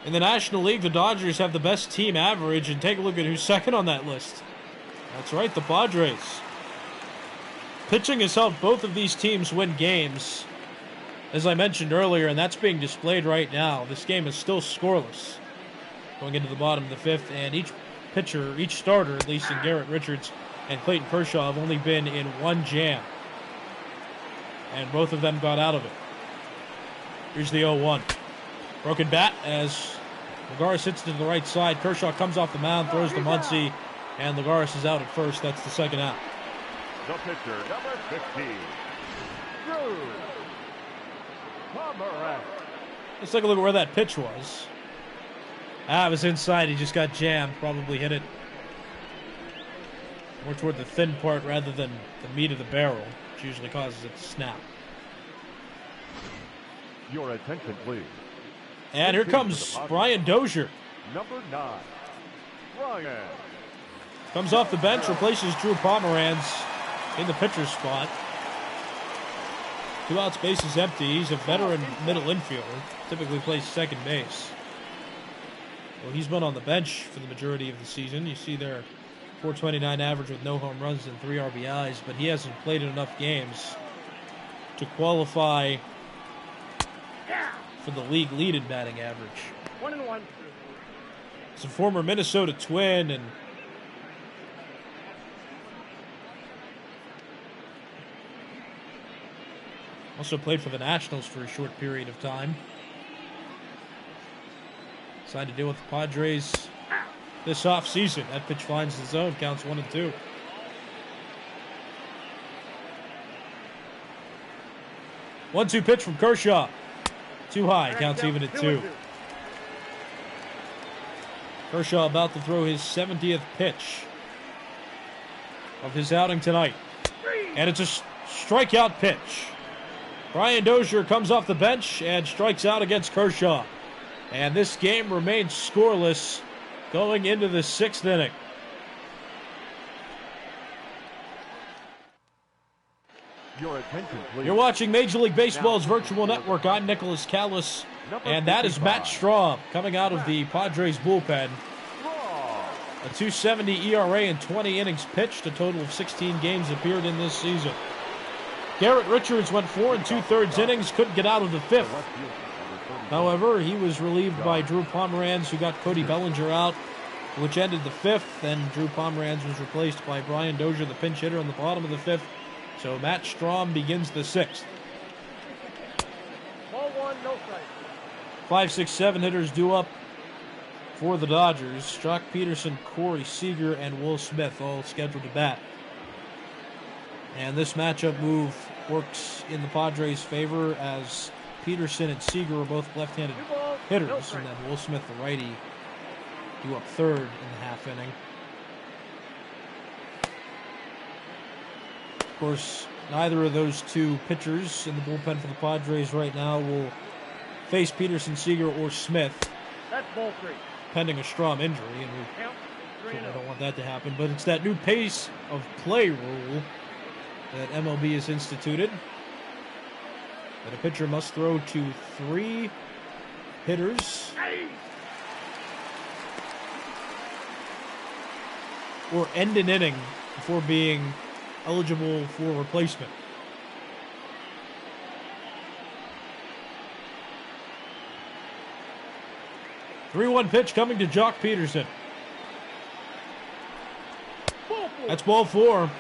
in the National League, the Dodgers have the best team average. And take a look at who's second on that list. That's right, the Padres. Pitching has helped both of these teams win games, as I mentioned earlier, and that's being displayed right now. This game is still scoreless going into the bottom of the 5th, and each pitcher, each starter, at least in Garrett Richards and Clayton Kershaw, have only been in one jam, and both of them got out of it. Here's the 0-1. Broken bat as Lagares hits to the right side. Kershaw comes off the mound, throws to Muncie, and Lagares is out at first. That's the second out. The pitcher, number 15, Drew Pomeranz. Let's take a look at where that pitch was. It was inside. He just got jammed. Probably hit it more toward the thin part rather than the meat of the barrel, which usually causes it to snap. Your attention, please. And here comes Brian Dozier. Number 9, Brian. Comes off the bench, replaces Drew Pomeranz in the pitcher's spot. 2 outs, bases empty. He's a veteran middle infielder. Typically plays second base. Well, he's been on the bench for the majority of the season. You see their .429 average with no home runs and 3 RBIs, but he hasn't played in enough games to qualify for the league lead in batting average. 1-1. He's a former Minnesota Twin and also played for the Nationals for a short period of time. Signed to deal with the Padres this offseason. That pitch finds the zone, counts 1-2. One-two pitch from Kershaw. Too high, counts even at 2. Kershaw about to throw his 70th pitch of his outing tonight. And it's a strikeout pitch. Brian Dozier comes off the bench and strikes out against Kershaw. And this game remains scoreless going into the 6th inning. Your attention, please. You're watching Major League Baseball's virtual network. I'm Nicholas Callis, and that is Matt Strahm coming out of the Padres bullpen. A .270 ERA in 20 innings pitched. A total of 16 games appeared in this season. Garrett Richards went 4 2/3 innings, couldn't get out of the 5th. However, he was relieved by Drew Pomeranz, who got Cody Bellinger out, which ended the 5th. Then Drew Pomeranz was replaced by Brian Dozier, the pinch hitter, on the bottom of the 5th. So Matt Strahm begins the 6th. Ball 1, no strike. 5, 6, 7 hitters due up for the Dodgers. Jock Peterson, Corey Seeger, and Will Smith all scheduled to bat. And this matchup move works in the Padres' favor as Peterson and Seeger are both left-handed hitters, and then Will Smith, the righty, due up 3rd in the half inning. Of course, neither of those two pitchers in the bullpen for the Padres right now will face Peterson, Seeger, or Smith. That's ball 3. Pending a Strahm injury, and we certainly don't want that to happen. But it's that new pace of play rule that MLB has instituted, that a pitcher must throw to 3 hitters or end an inning before being eligible for replacement. Three-one pitch coming to Jock Peterson. That's ball 4.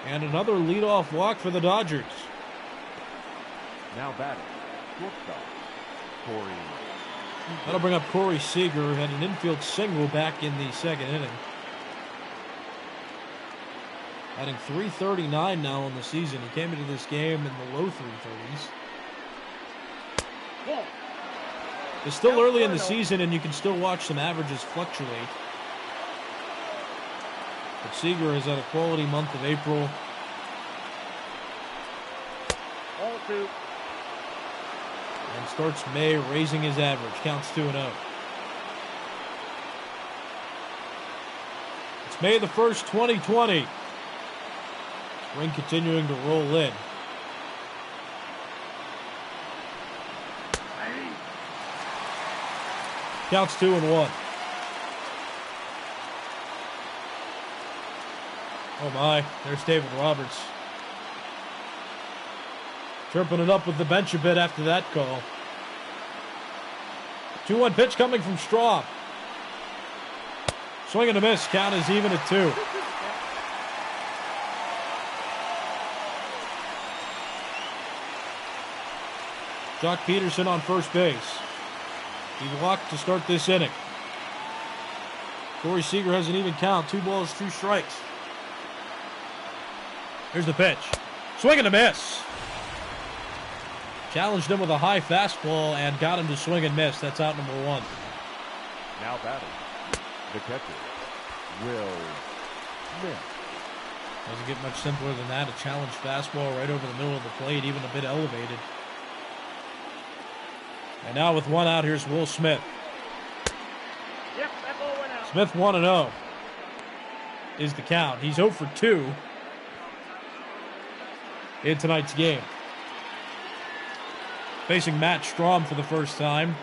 And another leadoff walk for the Dodgers. Now batting, shortstop, Corey. That'll bring up Corey Seeger, who had an infield single back in the 2nd inning. Batting .339 now in the season. He came into this game in the low 330s. It's still early in the season, and you can still watch some averages fluctuate. But Seeger has had a quality month of April. Ball 2. And starts May raising his average. Counts 2-0. It's May the 1st, 2020. Spring continuing to roll in. Counts 2-1. Oh my, there's David Roberts. Chirping it up with the bench a bit after that call. 2-1 pitch coming from Strahm. Swing and a miss. Count is even at 2. Jock Peterson on first base. He walked to start this inning. Corey Seager has an even count. 2 balls, 2 strikes. Here's the pitch. Swing and a miss. Challenged him with a high fastball and got him to swing and miss. That's out number 1. Now batting, the catcher, Will Smith. Doesn't get much simpler than that. A challenged fastball right over the middle of the plate, even a bit elevated. And now with one out, here's Will Smith. Yep, that ball went out. Smith 1-0 is the count. He's 0 for 2 in tonight's game. Facing Matt Strahm for the first time.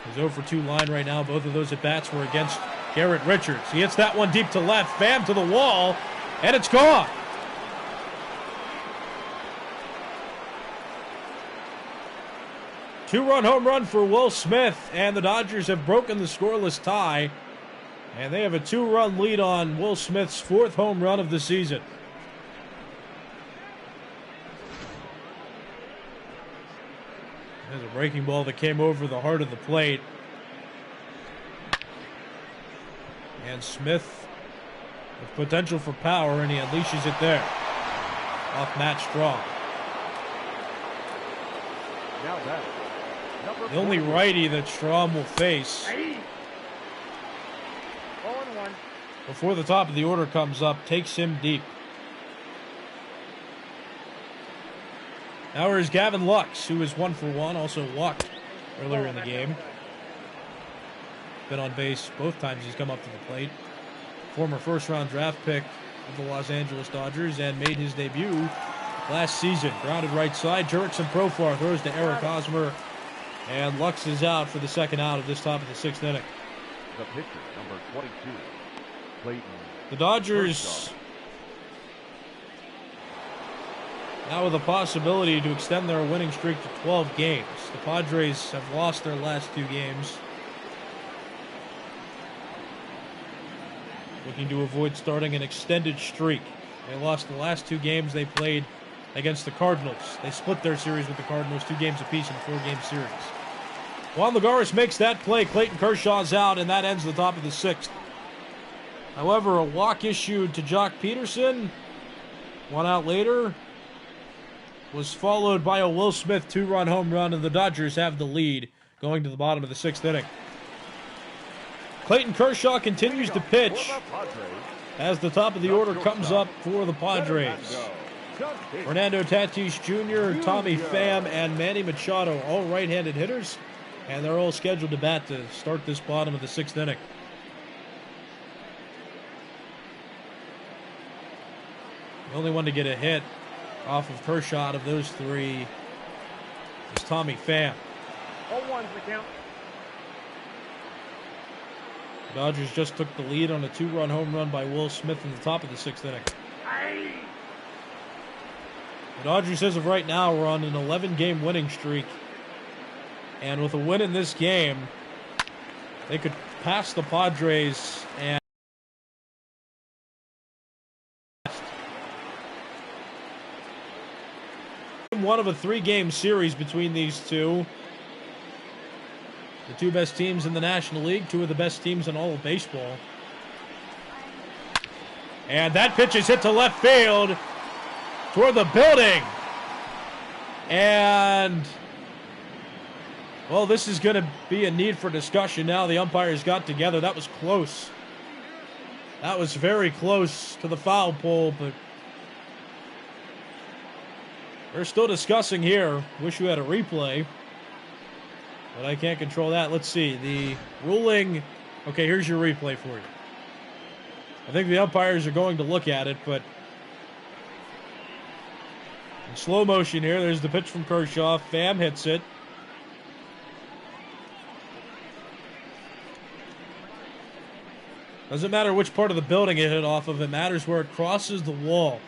His 0 for 2 line right now. Both of those at-bats were against Garrett Richards. He hits that one deep to left. Pham to the wall, and it's gone. Two-run home run for Will Smith, and the Dodgers have broken the scoreless tie. And they have a 2-run lead on Will Smith's 4th home run of the season. There's a breaking ball that came over the heart of the plate. And Smith with potential for power, and he unleashes it there. Off Matt Strahm. Now that number The only 40. righty that Strahm will face 0-1. before the top of the order comes up takes him deep. Now here's Gavin Lux, who is 1 for 1, also walked earlier in the game. Been on base both times he's come up to the plate. Former first-round draft pick of the Los Angeles Dodgers and made his debut last season. Grounded right side. Jurickson Profar throws to Eric Hosmer, and Lux is out for the second out of this top of the 6th inning. The pitcher, number 22, Clayton. The Dodgers now with a possibility to extend their winning streak to 12 games. The Padres have lost their last 2 games. Looking to avoid starting an extended streak. They lost the last 2 games they played against the Cardinals. They split their series with the Cardinals 2 games apiece in a 4-game series. Juan Lagares makes that play. Clayton Kershaw's out, and that ends the top of the 6th. However, a walk issued to Jock Peterson 1 out later was followed by a Will Smith 2-run home run, and the Dodgers have the lead going to the bottom of the 6th inning. Clayton Kershaw continues to pitch as the top of the order comes up for the Padres. Fernando Tatis Jr., Tommy Pham, and Manny Machado, all right-handed hitters, and they're all scheduled to bat to start this bottom of the 6th inning. The only one to get a hit off of Kershaw out of those 3 is Tommy Pham. 0-1's the count. Dodgers just took the lead on a 2-run home run by Will Smith in the top of the 6th inning. The Dodgers, as of right now, are on an 11-game winning streak. And with a win in this game, they could pass the Padres and one of a 3-game series between these two. The 2 best teams in the National League, 2 of the best teams in all of baseball. And that pitch is hit to left field toward the building. And, well, this is going to be a need for discussion now. The umpires got together. That was close. That was very close to the foul pole, but they're still discussing here. Wish we had a replay. But I can't control that. Let's see. The ruling. Okay, here's your replay for you. I think the umpires are going to look at it, but in slow motion here, there's the pitch from Kershaw. Pham hits it. Doesn't matter which part of the building it hit off of. It matters where it crosses the wall.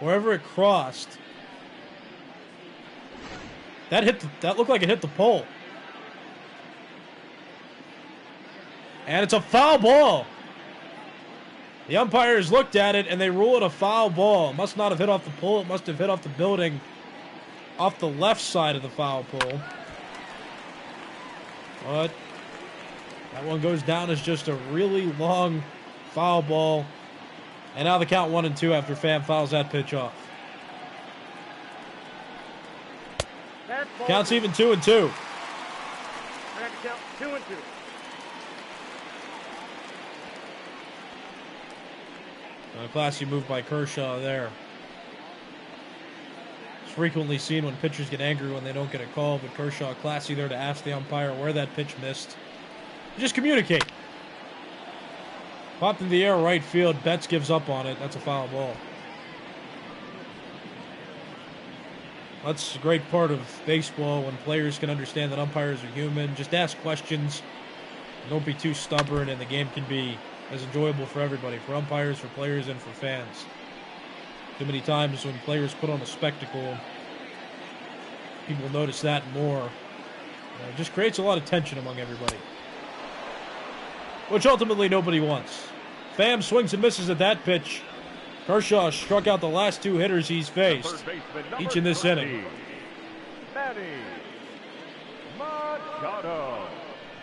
Wherever it crossed. That looked like it hit the pole. And it's a foul ball. The umpires looked at it and they rule it a foul ball. It must not have hit off the pole. It must have hit off the building off the left side of the foul pole. But that one goes down as just a really long foul ball. And now the count 1-2 after Pham fouls that pitch off. Counts even 2-2. I have to count 2-2. A classy move by Kershaw there. It's frequently seen when pitchers get angry when they don't get a call, but Kershaw classy there to ask the umpire where that pitch missed. Just communicate. Popped in the air right field. Betts gives up on it. That's a foul ball. That's a great part of baseball when players can understand that umpires are human. Just ask questions. Don't be too stubborn, and the game can be as enjoyable for everybody, for umpires, for players, and for fans. Too many times when players put on a spectacle, people notice that more. It just creates a lot of tension among everybody, which ultimately nobody wants. Pham swings and misses at that pitch. Kershaw struck out the last two hitters he's faced, each in this inning. Manny Machado.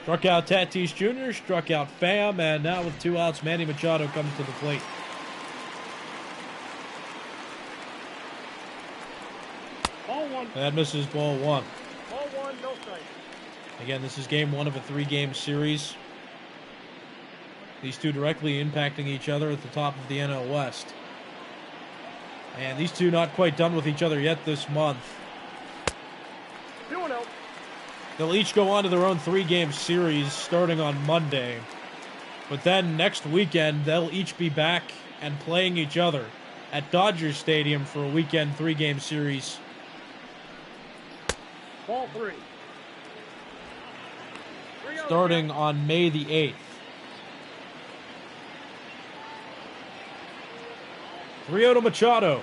Struck out Tatis Jr., struck out Pham, and now with 2 outs, Manny Machado comes to the plate. Ball 1. That misses ball 1. Ball 1, no strike. Again, this is game 1 of a 3-game series. These two directly impacting each other at the top of the NL West. And these two not quite done with each other yet this month. 2-0. They'll each go on to their own 3-game series starting on Monday. But then next weekend, they'll each be back and playing each other at Dodger Stadium for a weekend 3-game series. Ball 3. Starting on May the 8th. 3-0 to Machado.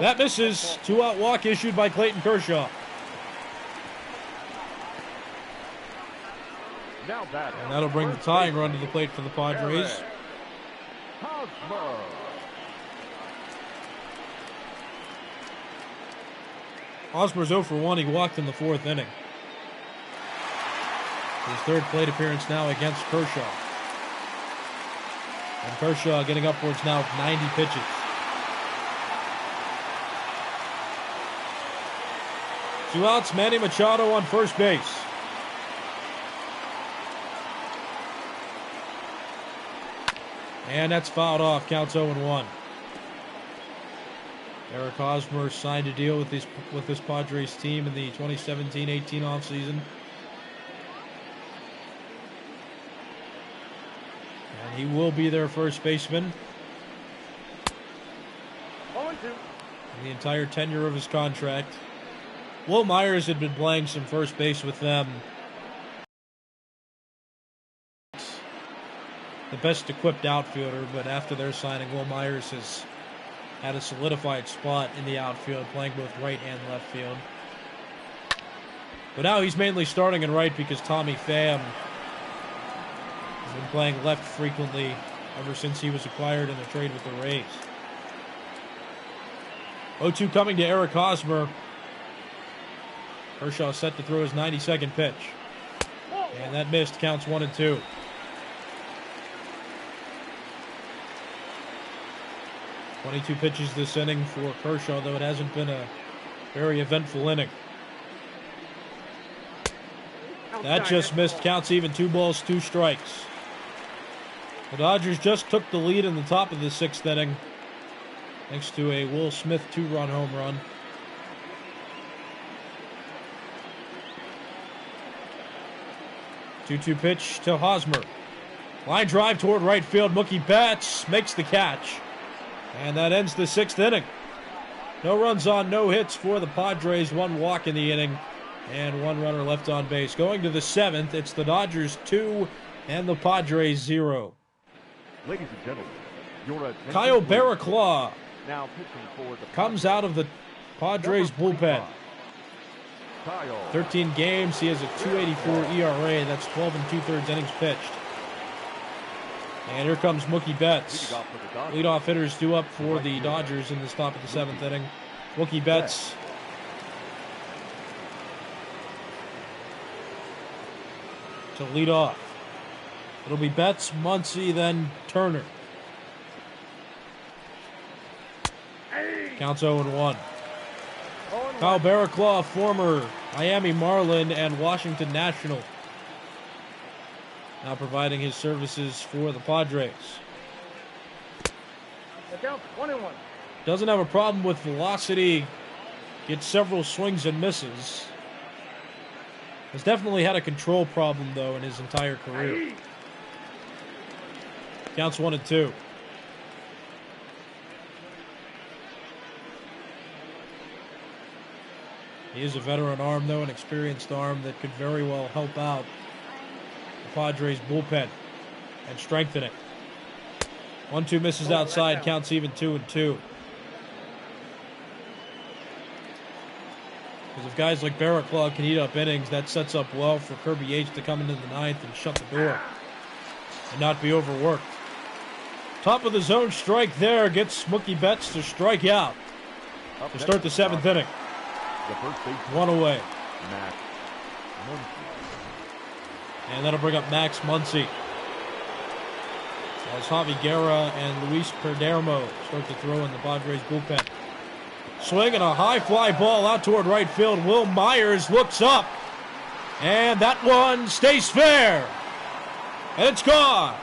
That misses. 2-out walk issued by Clayton Kershaw. Now batting. And that'll bring the tying run to the plate for the Padres. Hosmer. Hosmer's 0 for 1. He walked in the 4th inning. His 3rd plate appearance now against Kershaw. And Kershaw getting upwards now of 90 pitches. Two outs, Manny Machado on first base. And that's fouled off. Counts 0-1. Eric Hosmer signed a deal with this Padres team in the 2017-18 offseason. And he will be their first baseman 0-2. in the entire tenure of his contract. Will Myers had been playing some first base with them. The best equipped outfielder, but after their signing, Will Myers has had a solidified spot in the outfield, playing both right and left field. But now he's mainly starting in right because Tommy Pham has been playing left frequently ever since he was acquired in a trade with the Rays. 0-2 coming to Eric Hosmer. Kershaw set to throw his 92nd pitch. And that missed. Counts 1-2. .22 pitches this inning for Kershaw, though it hasn't been a very eventful inning. That just missed. Counts even. 2 balls, 2 strikes. The Dodgers just took the lead in the top of the 6th inning, thanks to a Will Smith 2-run home run. Two-two pitch to Hosmer. Line drive toward right field. Mookie Betts makes the catch. And that ends the 6th inning. No runs on, no hits for the Padres. 1 walk in the inning and 1 runner left on base. Going to the 7th, it's the Dodgers 2 and the Padres 0. Ladies and gentlemen, your attention, Kyle please. Barraclough Now pitching for the comes out of the Padres bullpen. Kyle 13 games, he has a 2.84 ERA. That's 12 2/3 innings pitched. And here comes Mookie Betts. leading off for the Dodgers. Leadoff hitters due up for the Dodgers in this top of the 7th inning. Mookie Betts to lead off. It'll be Betts, Muncie, then Turner. Counts 0-1. Kyle Barraclough, former Miami Marlin and Washington National, now providing his services for the Padres. The count 1-1. Doesn't have a problem with velocity. Gets several swings and misses. Has definitely had a control problem, though, in his entire career. Counts 1-2. He is a veteran arm, though, an experienced arm that could very well help out the Padres bullpen and strengthen it. 1-2 misses outside, counts even 2-2. Because if guys like Barraclough can eat up innings, that sets up well for Kirby Yates to come into the ninth and shut the door and not be overworked. Top of the zone strike there gets Mookie Betts to strike out to start the seventh inning. The first base. One away. Max Muncie. And that'll bring up Max Muncie. As Javi Guerra and Luis Perdermo start to throw in the Padres bullpen. Swing and a high fly ball out toward right field. Will Myers looks up. And that one stays fair. And it's gone.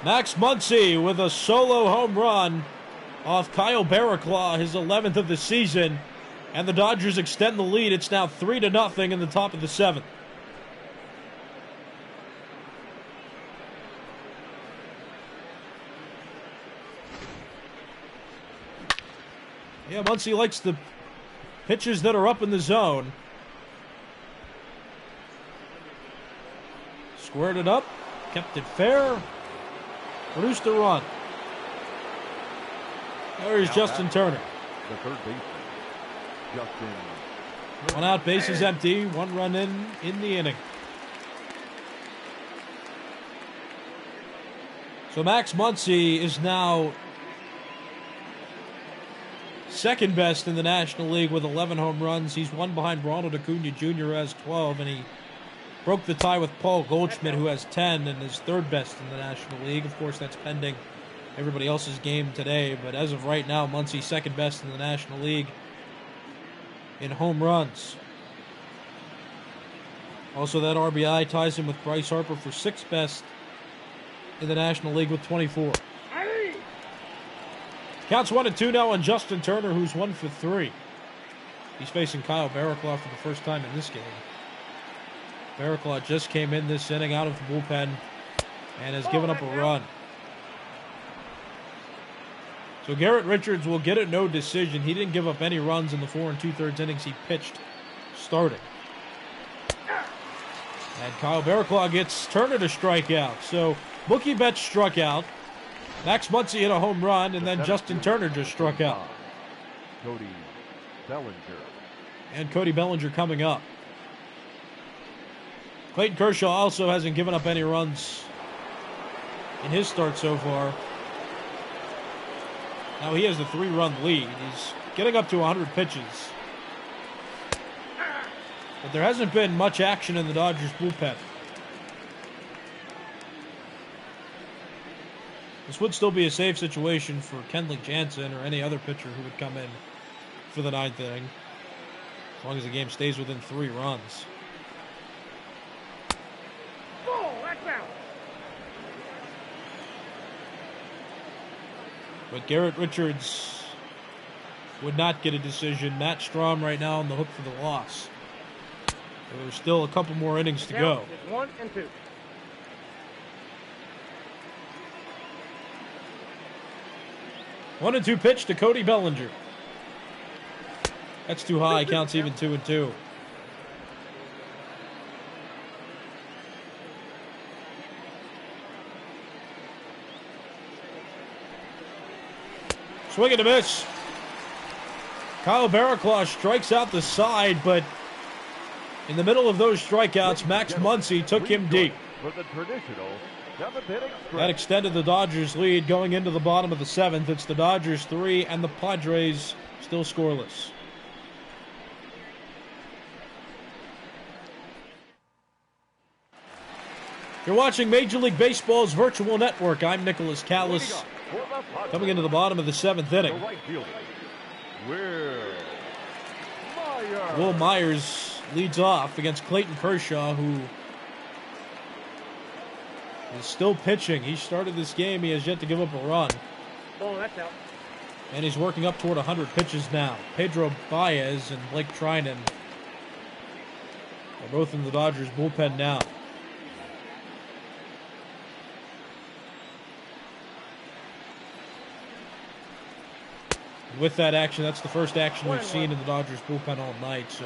Max Muncie with a solo home run off Kyle Barraclough, his 11th of the season. And the Dodgers extend the lead. It's now 3-0 in the top of the seventh. Yeah, Muncie likes the pitches that are up in the zone. Squared it up, kept it fair, produced a run. There's Justin Turner. The third baseman, Justin. One out, bases empty, one run in the inning. So Max Muncie is now second best in the National League with 11 home runs. He's one behind Ronald Acuna Jr. who has 12, and he broke the tie with Paul Goldschmidt, who has 10 and is third best in the National League. Of course, that's pending everybody else's game today, but as of right now, Muncie's second best in the National League in home runs. Also, that RBI ties him with Bryce Harper for sixth best in the National League with 24. Counts 1-2 now on Justin Turner, who's 1 for 3. He's facing Kyle Barraclough for the first time in this game. Barraclough just came in this inning out of the bullpen and has given up a run. So Garrett Richards will get a no decision. He didn't give up any runs in the 4 2/3 innings he pitched starting. And Kyle Barraclough gets Turner to strike out. So Mookie Betts struck out. Max Muncie hit a home run, and then Justin Turner just struck out. Cody Bellinger. And Cody Bellinger coming up. Clayton Kershaw also hasn't given up any runs in his start so far. Now he has a 3-run lead. He's getting up to 100 pitches. But there hasn't been much action in the Dodgers bullpen. This would still be a safe situation for Kenley Jansen or any other pitcher who would come in for the ninth inning, as long as the game stays within 3 runs. But Garrett Richards would not get a decision. Matt Strom right now on the hook for the loss. So there's still a couple more innings to go. 1 and 2. One and 2 pitch to Cody Bellinger. That's too high. Counts even 2-2. Swing and a miss. Kyle Barraclough strikes out the side, but in the middle of those strikeouts, Max Muncie took him deep. For the traditional seventh inning stretch. That extended the Dodgers' lead going into the bottom of the seventh. It's the Dodgers 3 and the Padres still scoreless. You're watching Major League Baseball's virtual network. I'm Nicholas Callis. Coming into the bottom of the seventh inning. Will Myers leads off against Clayton Kershaw, who is still pitching. He started this game. He has yet to give up a run. Ball, that's out. And he's working up toward 100 pitches now. Pedro Baez and Blake Trinan are both in the Dodgers bullpen now. With that action, that's the first action we've seen in the Dodgers bullpen all night. So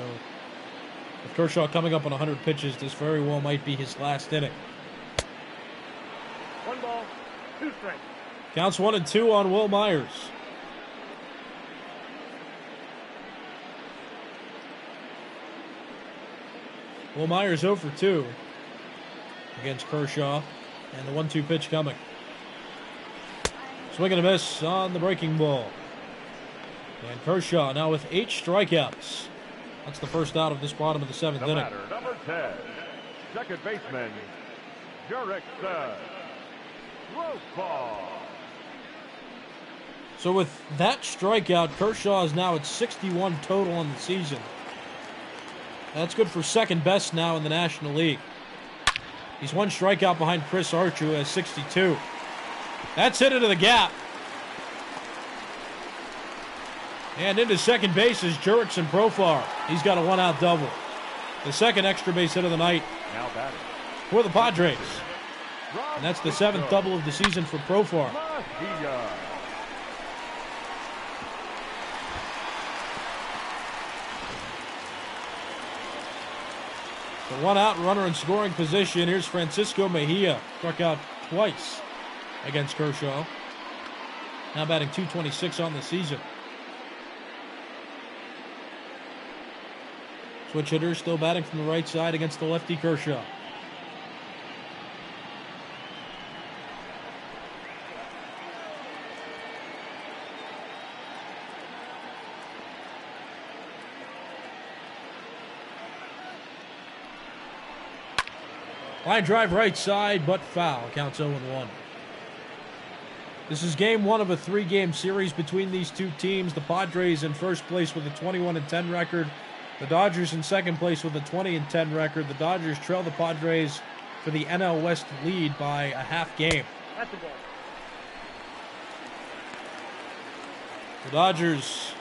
with Kershaw coming up on 100 pitches, this very well might be his last inning. 1 ball, 2 strikes. Counts 1-2 on Will Myers. Will Myers 0 for 2 against Kershaw. And the 1-2 pitch coming. Swing and a miss on the breaking ball. And Kershaw now with 8 strikeouts. That's the first out of this bottom of the 7th inning. Batter, number 10, second baseman, Garrett Richards. So with that strikeout, Kershaw is now at 61 total on the season. That's good for second best now in the National League. He's 1 strikeout behind Chris Archer, who has 62. That's hit into the gap. And into second base is Jurickson Profar. He's got a 1-out double. The second extra base hit of the night for the Padres. And that's the 7th double of the season for Profar. Mejia. The 1-out runner in scoring position. Here's Francisco Mejia. Struck out twice against Kershaw. Now batting .226 on the season. Switch hitter still batting from the right side against the lefty Kershaw. Line drive right side, but foul. Counts 0-1. This is game 1 of a 3-game series between these two teams. The Padres in first place with a 21-10 record. The Dodgers in second place with a 20-10 record. The Dodgers trail the Padres for the NL West lead by a half game. That's the ball. The Dodgers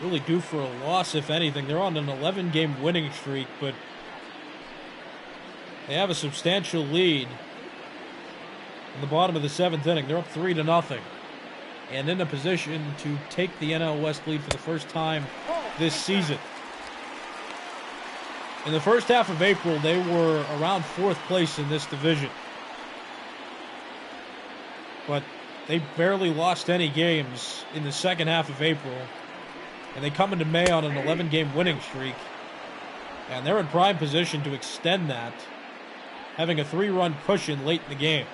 really due for a loss, if anything. They're on an 11-game winning streak, but they have a substantial lead in the bottom of the 7th inning. They're up 3-0 and in a position to take the NL West lead for the first time this season. In the first half of April, they were around 4th place in this division. But they barely lost any games in the second half of April. And they come into May on an 11-game winning streak. And they're in prime position to extend that, having a 3-run cushion late in the game.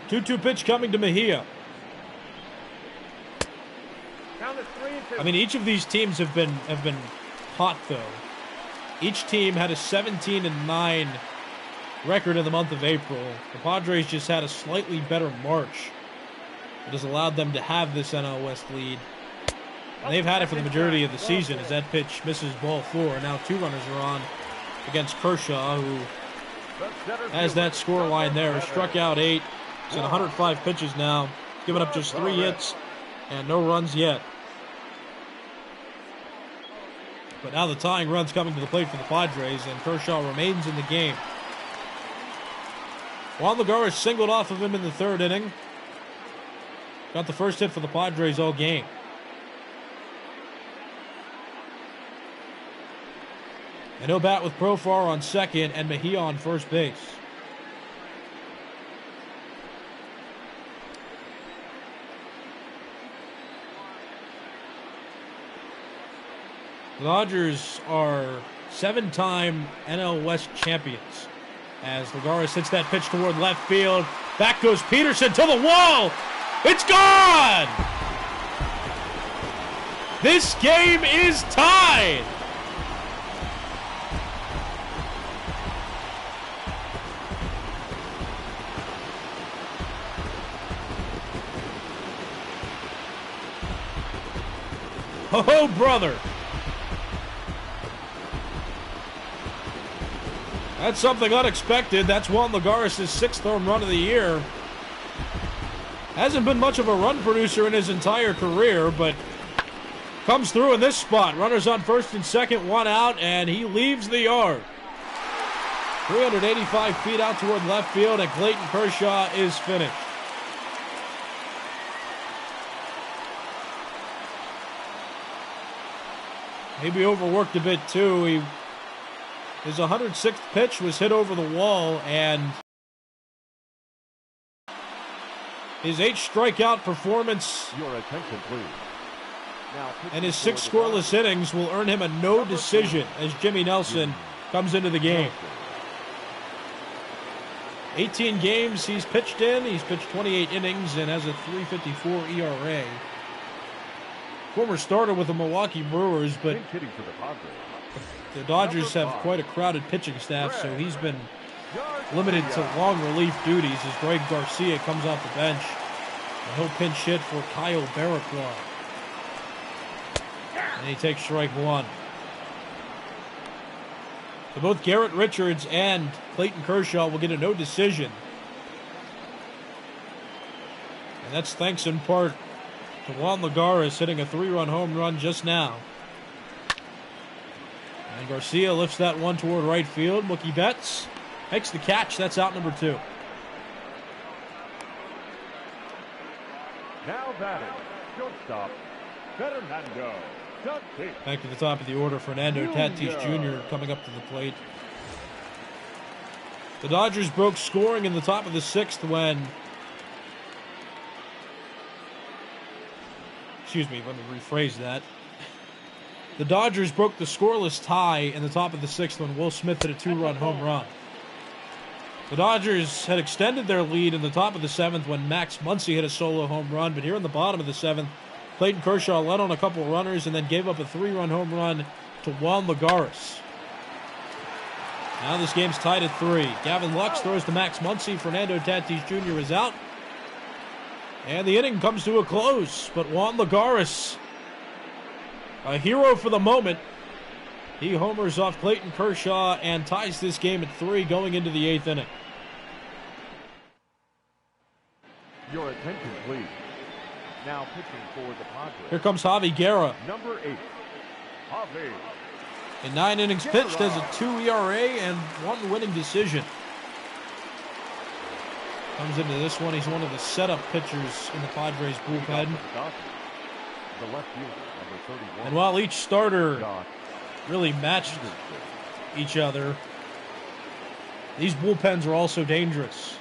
Two-two pitch coming to Mejia. Count is 3-2. I mean, each of these teams have been hot, though. Each team had a 17-9 record in the month of April. The Padres just had a slightly better March that has allowed them to have this NL West lead. And they've had it for the majority of the season as that pitch misses ball 4. Now 2 runners are on against Kershaw, who has that score line there. He struck out 8. He's in 105 pitches now, giving up just 3 hits and no runs yet. But now the tying run's coming to the plate for the Padres, and Kershaw remains in the game. Juan Lagares singled off of him in the 3rd inning. Got the first hit for the Padres all game. And he'll bat with Profar on second and Mejia on first base. The Dodgers are 7-time NL West champions. As Lagares hits that pitch toward left field. Back goes Peterson to the wall. It's gone! This game is tied! Oh, brother! That's something unexpected. That's Juan Lagares' 6th home run of the year. Hasn't been much of a run producer in his entire career, but comes through in this spot. Runners on first and second, 1 out, and he leaves the yard. 385 feet out toward left field, and Clayton Kershaw is finished. Maybe overworked a bit too. His 106th pitch was hit over the wall, and his 8 strikeout performance Your attention, please. Now, and his 6 scoreless innings will earn him a no decision as Jimmy Nelson comes into the game. 18 games he's pitched in. He's pitched 28 innings and has a 3.54 ERA. Former starter with the Milwaukee Brewers, but hitting for the Padres. the Dodgers have quite a crowded pitching staff, so he's been limited to long relief duties as Greg Garcia comes off the bench. And he'll pinch hit for Kyle Barraclough. And he takes strike 1. So both Garrett Richards and Clayton Kershaw will get a no decision. And that's thanks in part to Juan Lagares hitting a 3-run home run just now. And Garcia lifts that one toward right field. Mookie Betts makes the catch. That's out number 2. Now batting, shortstop, Fernando Tatis. Back to the top of the order, Fernando Tatis Jr. coming up to the plate. The Dodgers broke scoring in the top of the 6th when... Excuse me, let me rephrase that. The Dodgers broke the scoreless tie in the top of the 6th when Will Smith hit a 2-run home run. The Dodgers had extended their lead in the top of the 7th when Max Muncie hit a solo home run, but here in the bottom of the 7th, Clayton Kershaw led on a couple runners and then gave up a 3-run home run to Juan Lagares. Now this game's tied at 3. Gavin Lux throws to Max Muncie. Fernando Tatis Jr. is out. And the inning comes to a close, but Juan Lagares, a hero for the moment, he homers off Clayton Kershaw and ties this game at 3 going into the 8th inning. Your attention, please. Now pitching for the Padres. Here comes Javi Guerra. Number 8, Javi. In 9 innings pitched, has a 2 ERA and 1 winning decision. Comes into this one, he's one of the setup pitchers in the Padres bullpen. The left fielder, number 31. And while each starter really matched each other, these bullpens are also dangerous.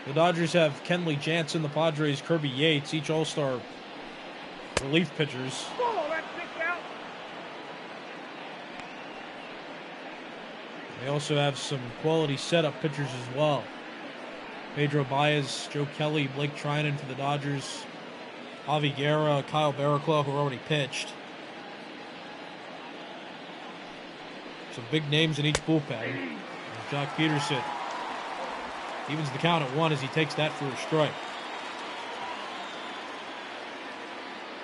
The Dodgers have Kenley Jansen, the Padres Kirby Yates, each all-star relief pitchers. They also have some quality setup pitchers as well. Pedro Baez, Joe Kelly, Blake Trinan for the Dodgers, Javi Guerra, Kyle Barraclough, who already pitched. Some big names in each bullpen. And Jock Peterson evens the count at 1 as he takes that for a strike.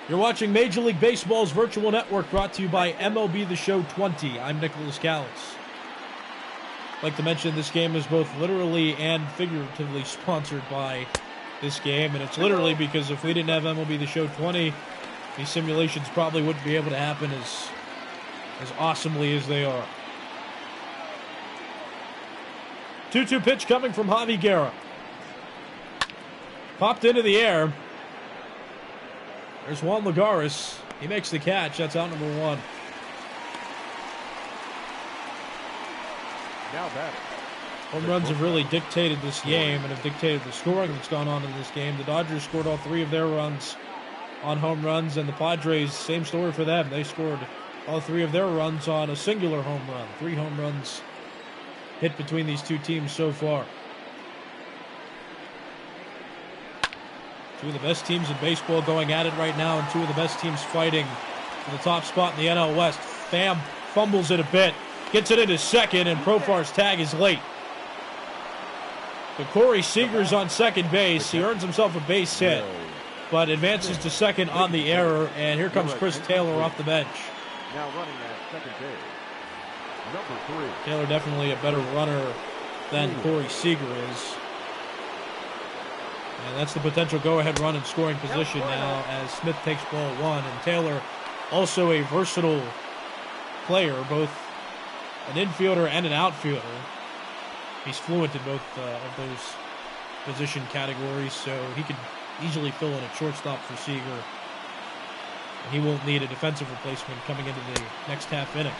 You're watching Major League Baseball's virtual network, brought to you by MLB The Show 20. I'm Nicholas Callis. I'd like to mention this game is both literally and figuratively sponsored by this game, and it's literally because if we didn't have MLB The Show 20, these simulations probably wouldn't be able to happen as awesomely as they are. 2-2 pitch coming from Javi Guerra. Popped into the air. There's Juan Lagares. He makes the catch. That's out number 1. Now batting. Home runs have really dictated this game and have dictated the scoring that's gone on in this game. The Dodgers scored all 3 of their runs on home runs, and the Padres, same story for them. They scored all 3 of their runs on a singular home run. 3 home runs hit between these two teams so far. Two of the best teams in baseball going at it right now, and two of the best teams fighting for the top spot in the NL West. Pham fumbles it a bit, gets it into second, and Profar's tag is late. So Corey Seeger's on second base. He earns himself a base hit, but advances to second on the error, and here comes Chris Taylor off the bench. Now running at second base. Number 3. Taylor definitely a better runner than Corey Seeger is. And that's the potential go-ahead run in scoring position now as Smith takes ball 1. And Taylor, also a versatile player, both an infielder and an outfielder. He's fluent in both of those position categories, so he could easily fill in at shortstop for Seeger. And he won't need a defensive replacement coming into the next half inning.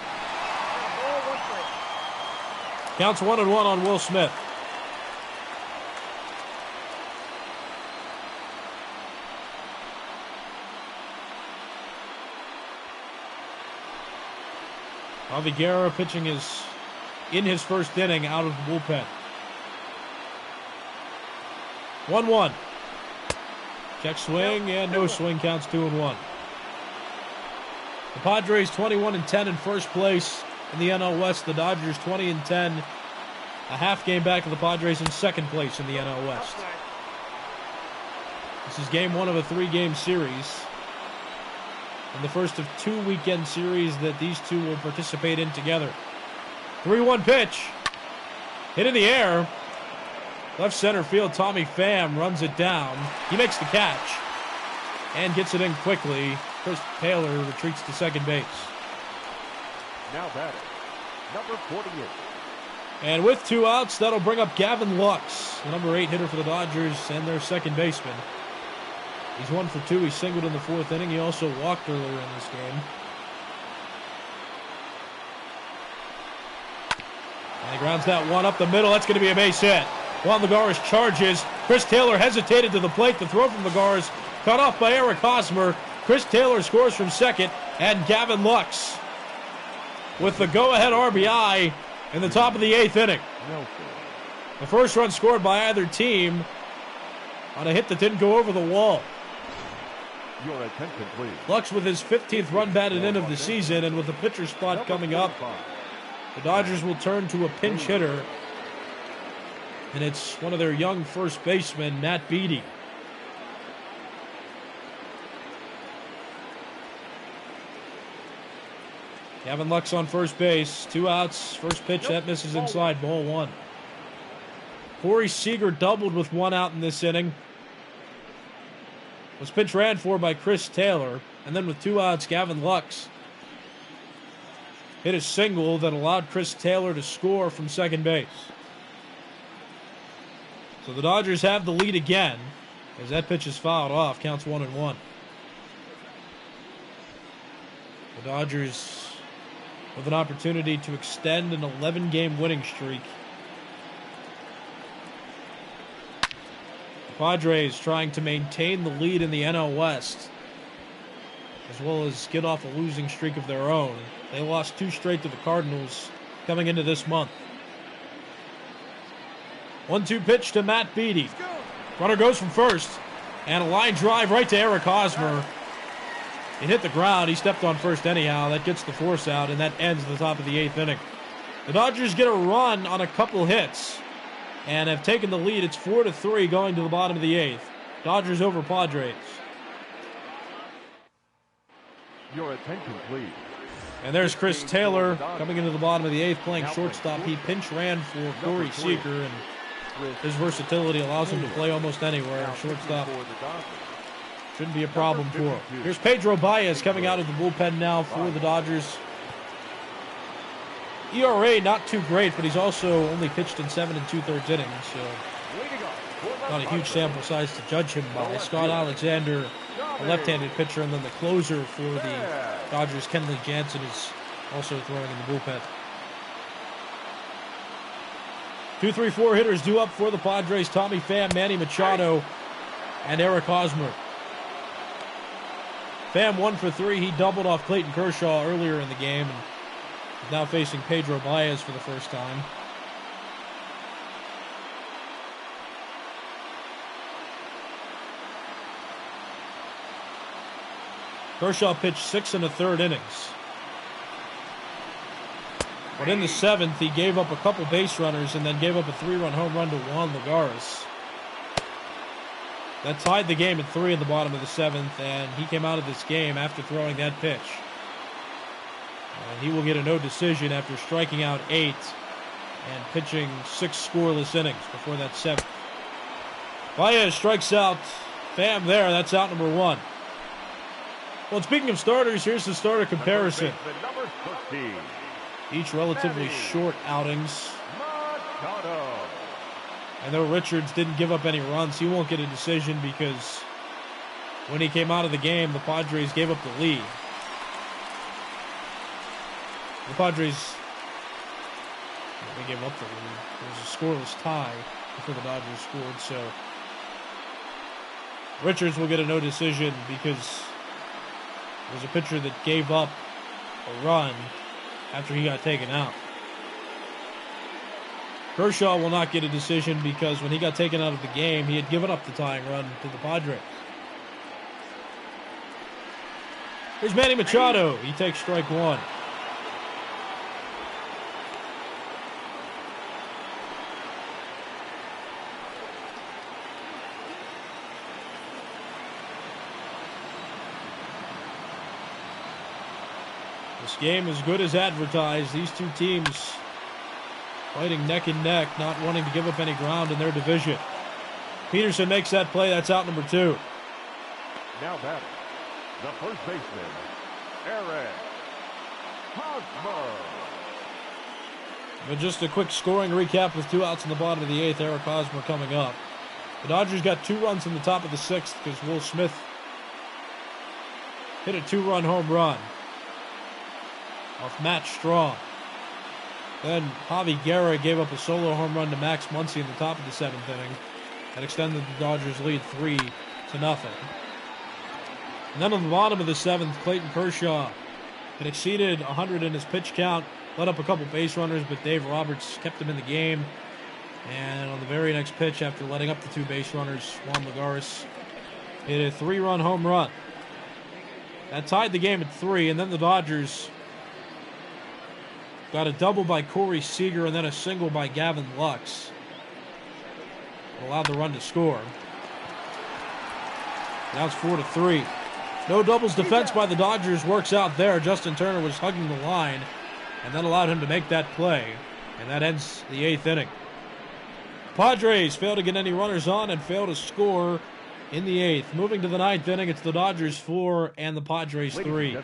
Counts 1-1 on Will Smith. Javi Guerra pitching in his first inning out of the bullpen. 1-1. Check swing and no swing, counts 2-1. The Padres 21-10 in first place in the NL West. The Dodgers 20-10, a half game back of the Padres in second place in the NL West. This is game 1 of a 3-game series, and the first of 2 weekend series that these two will participate in together. 3-1 pitch. Hit in the air. Left center field, Tommy Pham runs it down. He makes the catch and gets it in quickly. Chris Taylor retreats to second base. Now batting, number 48. And with 2 outs, that'll bring up Gavin Lux, the number 8 hitter for the Dodgers and their second baseman. He's 1 for 2. He singled in the 4th inning. He also walked earlier in this game. And he grounds that one up the middle. That's going to be a base hit. Juan Lagares charges. Chris Taylor hesitated to the plate. The throw from Lagares cut off by Eric Hosmer. Chris Taylor scores from second, and Gavin Lux with the go-ahead RBI in the top of the 8th inning. The first run scored by either team on a hit that didn't go over the wall. Your attention, please. Lux with his 15th run batted in of the season, and with the pitcher spot coming up, the Dodgers will turn to a pinch hitter, and it's one of their young first basemen, Matt Beattie. Gavin Lux on first base. 2 outs. First pitch, that misses inside. Ball 1. Corey Seeger doubled with 1 out in this inning. Was pitch ran for by Chris Taylor. And then with 2 outs, Gavin Lux hit a single that allowed Chris Taylor to score from second base. So the Dodgers have the lead again as that pitch is fouled off. Counts 1-1. The Dodgers with an opportunity to extend an 11-game winning streak. The Padres trying to maintain the lead in the NL West, as well as get off a losing streak of their own. They lost 2 straight to the Cardinals coming into this month. 1-2 pitch to Matt Beattie. Runner goes from first, and a line drive right to Eric Hosmer. It hit the ground. He stepped on first anyhow. That gets the force out, and that ends the top of the 8th inning. The Dodgers get a run on a couple hits and have taken the lead. It's 4-3 going to the bottom of the 8th. Dodgers over Padres. Your attention, please. And there's Chris Taylor coming into the bottom of the 8th playing shortstop. He pinch ran for Corey Seeger, and his versatility allows him to play almost anywhere. Shortstop shouldn't be a problem for him. Here's Pedro Baez coming out of the bullpen now for the Dodgers. ERA not too great, but he's also only pitched in 7 2/3 innings, so not a huge sample size to judge him by. Scott Alexander, a left-handed pitcher, and then the closer for the Dodgers, Kenley Jansen, is also throwing in the bullpen. 2, 3, 4 hitters due up for the Padres: Tommy Pham, Manny Machado, and Eric Hosmer. Pham 1 for 3. He doubled off Clayton Kershaw earlier in the game, and is now facing Pedro Baez for the first time. Kershaw pitched 6 1/3 innings. But in the 7th, he gave up a couple base runners and then gave up a 3-run home run to Juan Lagares. That tied the game at 3 in the bottom of the 7th, and he came out of this game after throwing that pitch. And he will get a no decision after striking out 8 and pitching 6 scoreless innings before that 7th. Baez strikes out Pham there. That's out number 1. Well, speaking of starters, here's the starter comparison. Number 13. Each relatively Manny short outings. Machado. And though Richards didn't give up any runs, he won't get a decision because when he came out of the game, the Padres gave up the lead. The Padres, they gave up the lead. It was a scoreless tie before the Dodgers scored, so Richards will get a no decision because it was a pitcher that gave up a run after he got taken out. Kershaw will not get a decision because when he got taken out of the game, he had given up the tying run to the Padres. Here's Manny Machado. He takes strike 1. This game is good as advertised. These two teams fighting neck and neck, not wanting to give up any ground in their division. Peterson makes that play. That's out number 2. Now batting, the first baseman, Garrett Hosmer. But just a quick scoring recap with 2 outs in the bottom of the 8th. Eric Hosmer coming up. The Dodgers got 2 runs in the top of the 6th because Will Smith hit a 2-run home run off Matt Strong. Then Javi Guerra gave up a solo home run to Max Muncie in the top of the 7th inning. That extended the Dodgers' lead 3-0. And then on the bottom of the 7th, Clayton Kershaw had exceeded 100 in his pitch count, let up a couple base runners, but Dave Roberts kept him in the game. And on the very next pitch, after letting up the 2 base runners, Juan Lagares hit a 3-run home run. That tied the game at 3, and then the Dodgers got a double by Corey Seeger and then a single by Gavin Lux. Allowed the run to score. Now it's 4-3. No doubles defense by the Dodgers works out there. Justin Turner was hugging the line, and that allowed him to make that play. And that ends the 8th inning. Padres fail to get any runners on and fail to score in the 8th. Moving to the 9th inning, it's the Dodgers 4 and the Padres 3.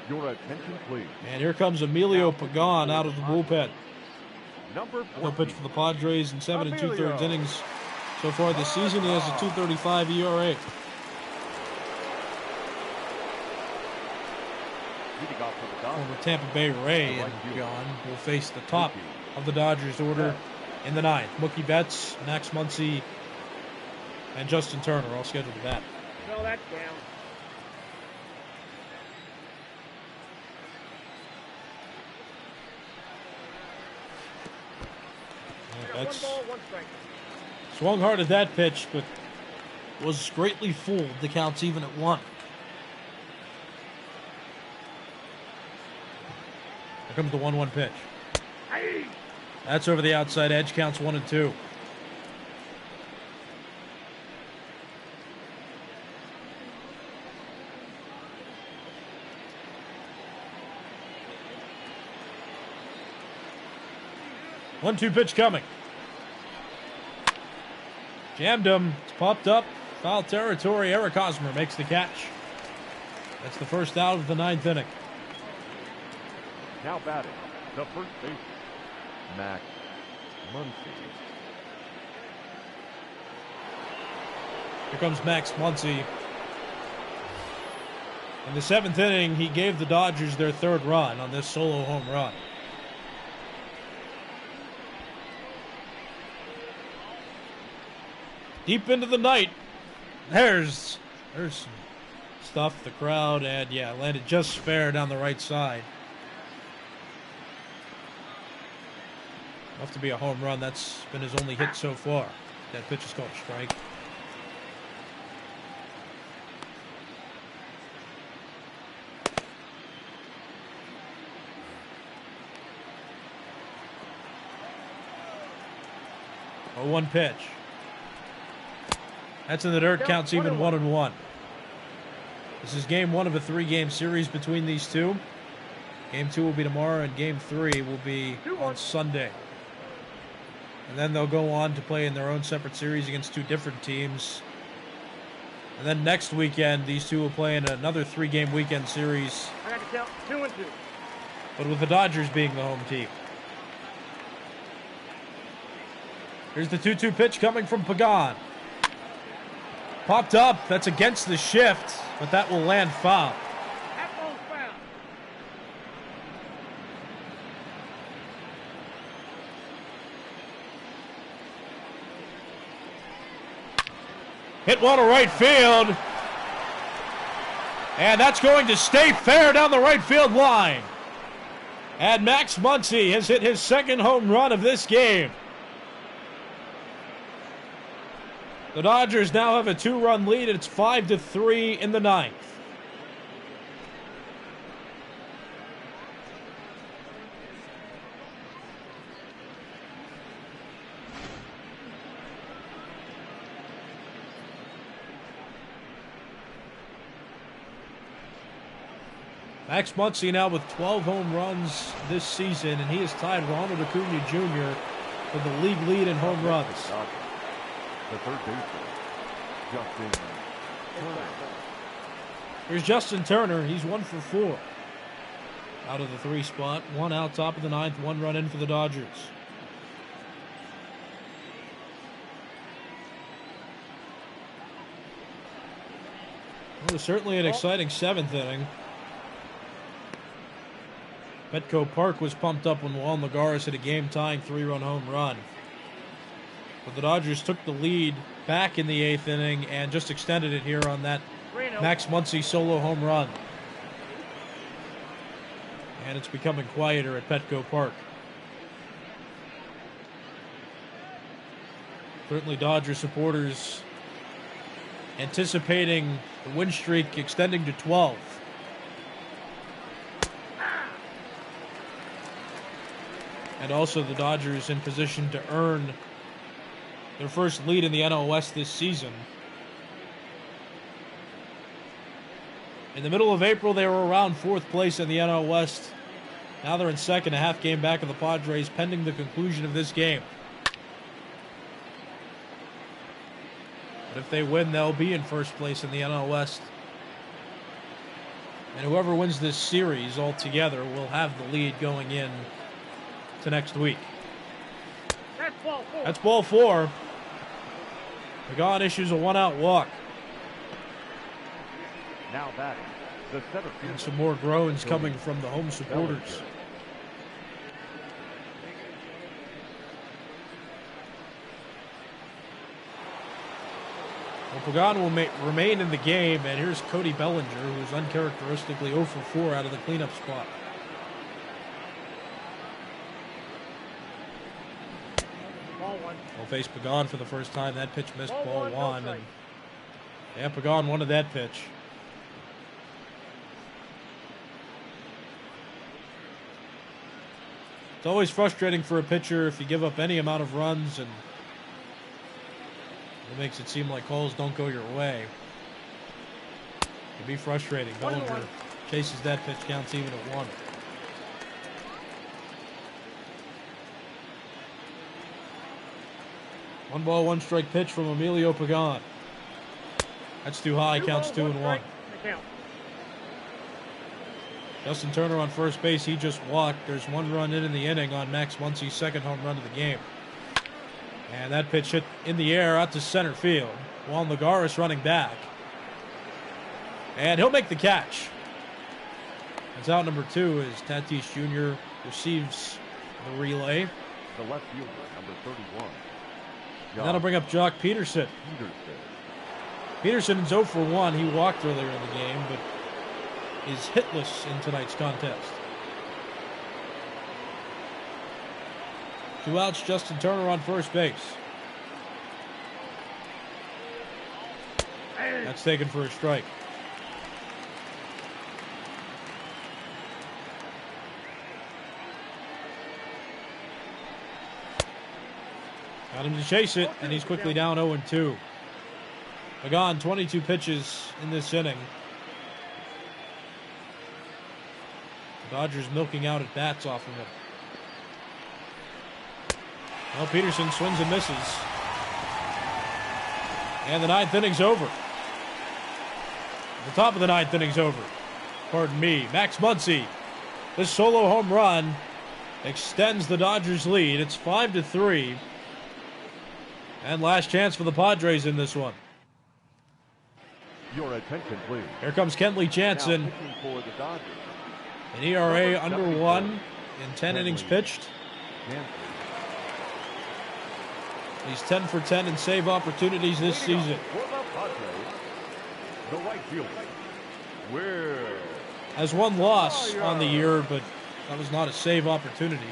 Your attention, please. And here comes Emilio Pagan out of the bullpen. Number He'll 14. pitch for the Padres in 7 2/3 innings so far this season. He has a 2.35 ERA. Leading off for the Dodgers. Former Tampa Bay Ray and Pagan will face the top of the Dodgers order in the 9th. Mookie Betts, Max Muncie, and Justin Turner all scheduled to bat. No, that's down. Betts 1 ball, 1 strike. swung hard at that pitch, but was greatly fooled. The count's even at 1. Here comes the 1-1 pitch. Hey! That's over the outside edge. Counts 1-2. One-two pitch coming. Jammed him. It's popped up. Foul territory. Eric Hosmer makes the catch. That's the first out of the 9th inning. Now batting, the first baseman, Max Muncie. Here comes Max Muncie. In the 7th inning, he gave the Dodgers their 3rd run on this solo home run. Deep into the night. There's some stuff, the crowd, and yeah, landed just fair down the right side. Enough to be a home run. That's been his only hit so far. That pitch is called a strike. A 1 pitch. That's in the dirt. Counts even 1-1. This is game 1 of a 3-game series between these two. Game 2 will be tomorrow, and Game 3 will be on Sunday. And then they'll go on to play in their own separate series against 2 different teams. And then next weekend, these two will play in another 3-game weekend series. I got to count 2-2. But with the Dodgers being the home team. Here's the 2-2 pitch coming from Pagan. Popped up. That's against the shift, but that will land foul. That ball's foul. Hit one to right field. And that's going to stay fair down the right field line. And Max Muncie has hit his second home run of this game. The Dodgers now have a 2-run lead. It's 5-3 in the 9th. Max Muncie now with 12 home runs this season, and he has tied Ronald Acuna Jr. for the league lead in home runs. The third baseman, Justin Turner. Here's Justin Turner. He's 1 for 4 out of the 3 spot. 1 out, top of the 9th, 1 run in for the Dodgers. It was certainly an exciting 7th inning. Petco Park was pumped up when Juan Lagares hit a game-tying 3-run home run. But the Dodgers took the lead back in the 8th inning and just extended it here on that Max Muncie solo home run. And it's becoming quieter at Petco Park. Certainly Dodger supporters anticipating the win streak extending to 12. And also the Dodgers in position to earn their first lead in the NL West this season. In the middle of April, they were around 4th place in the NL West. Now they're in second, a half game back of the Padres, pending the conclusion of this game. But if they win, they'll be in first place in the NL West. And whoever wins this series altogether will have the lead going in to next week. That's ball 4. That's ball 4. Pagan issues a 1-out walk. Now batting, the center And fielder, some more groans coming from the home supporters. Well, Pagan will remain in the game, and here's Cody Bellinger, who is uncharacteristically 0 for 4 out of the cleanup spot. Ball 1. Will face Pagan for the first time. That pitch missed Ball ball 1, no 1. strike. And yeah, Pagan wanted that pitch. It's always frustrating for a pitcher if you give up any amount of runs, and it makes it seem like calls don't go your way. It can be frustrating. 1-1. Bellinger chases that pitch, counts even at 1. One ball, 1 strike pitch from Emilio Pagan. That's too high, counts 2-1. Justin Turner on first base, he just walked. There's 1 run in the inning on Max Muncie's second home run of the game. And that pitch hit in the air out to center field. Juan Lagares running back. And he'll make the catch. It's out number 2 as Tatis Jr. receives the relay. the left fielder, number 31. And that'll bring up Jock Peterson. Peterson's 0 for 1. He walked earlier in the game, but is hitless in tonight's contest. 2 outs, Justin Turner on first base. That's taken for a strike. Got him to chase it, and he's quickly down 0-2. Pagan, 22 pitches in this inning. The Dodgers milking out at bats off of him. Well, Peterson swings and misses. And the ninth inning's over. The top of the ninth inning's over. Pardon me. Max Muncie, this solo home run extends the Dodgers' lead. It's 5-3. And last chance for the Padres in this one. Your attention, please. Here comes Kenley Jansen. Now pitching for the Dodgers. An ERA under 1 in 10 innings pitched. Jansen. He's 10 for 10 in save opportunities this season. For the Padres, the right fielder, Will. Has one loss on the year, but that was not a save opportunity.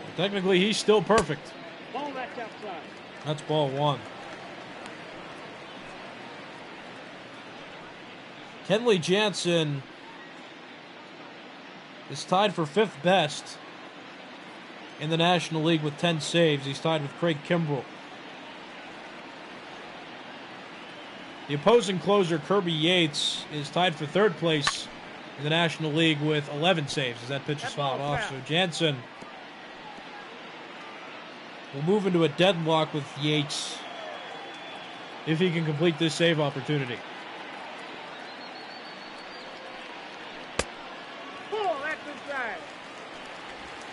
But technically, he's still perfect. Ball that's outside. That's ball 1. Kenley Jansen is tied for 5th best in the National League with 10 saves. He's tied with Craig Kimbrell. The opposing closer, Kirby Yates, is tied for 3rd place in the National League with 11 saves as that pitch is fouled off. So Jansen will move into a deadlock with Yates if he can complete this save opportunity.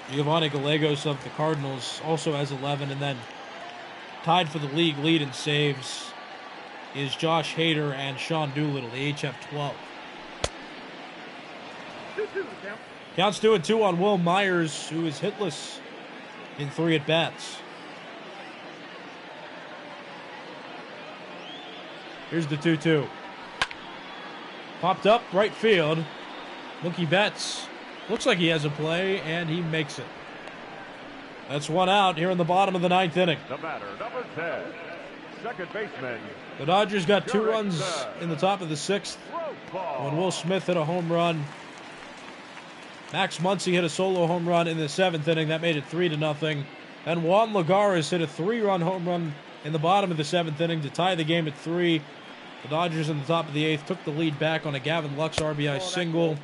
Giovanni Gallegos of the Cardinals also has 11, and then tied for the league lead in saves is Josh Hader and Sean Doolittle. They each have 12. Counts 2-2 on Will Myers, who is hitless in 3 at-bats. Here's the 2-2. Popped up, right field. Mookie Betts looks like he has a play, and he makes it. That's 1 out here in the bottom of the 9th inning. The batter, number 10, second baseman. The Dodgers got 2 runs in the top of the 6th when Will Smith hit a home run. Max Muncie hit a solo home run in the 7th inning. That made it 3-0. Then Juan Lagares hit a 3-run home run in the bottom of the 7th inning to tie the game at 3. The Dodgers in the top of the 8th took the lead back on a Gavin Lux RBI single,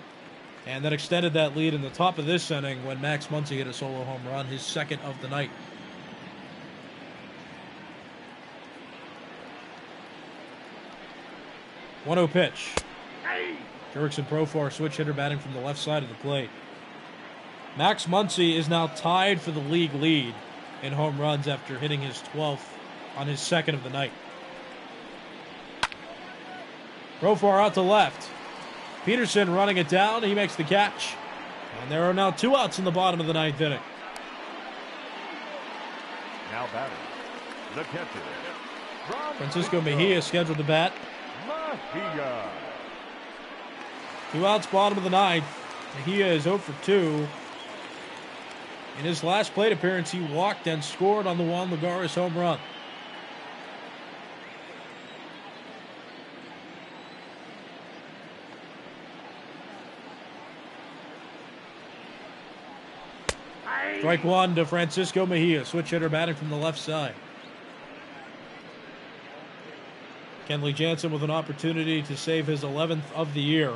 and then extended that lead in the top of this inning when Max Muncie hit a solo home run, his 2nd of the night. One-0 pitch. Jurickson Profar, switch hitter, batting from the left side of the plate. Max Muncie is now tied for the league lead in home runs after hitting his 12th on his 2nd of the night. Profar out to left. Peterson running it down. He makes the catch. And there are now 2 outs in the bottom of the 9th inning. Now batting, the catcher, Francisco Mejia scheduled to bat. Mejia. 2 outs, bottom of the 9th. Mejia is 0 for 2. In his last plate appearance, he walked and scored on the Juan Lagares home run. Strike 1 to Francisco Mejia, switch hitter, batting from the left side. Kenley Jansen with an opportunity to save his 11th of the year.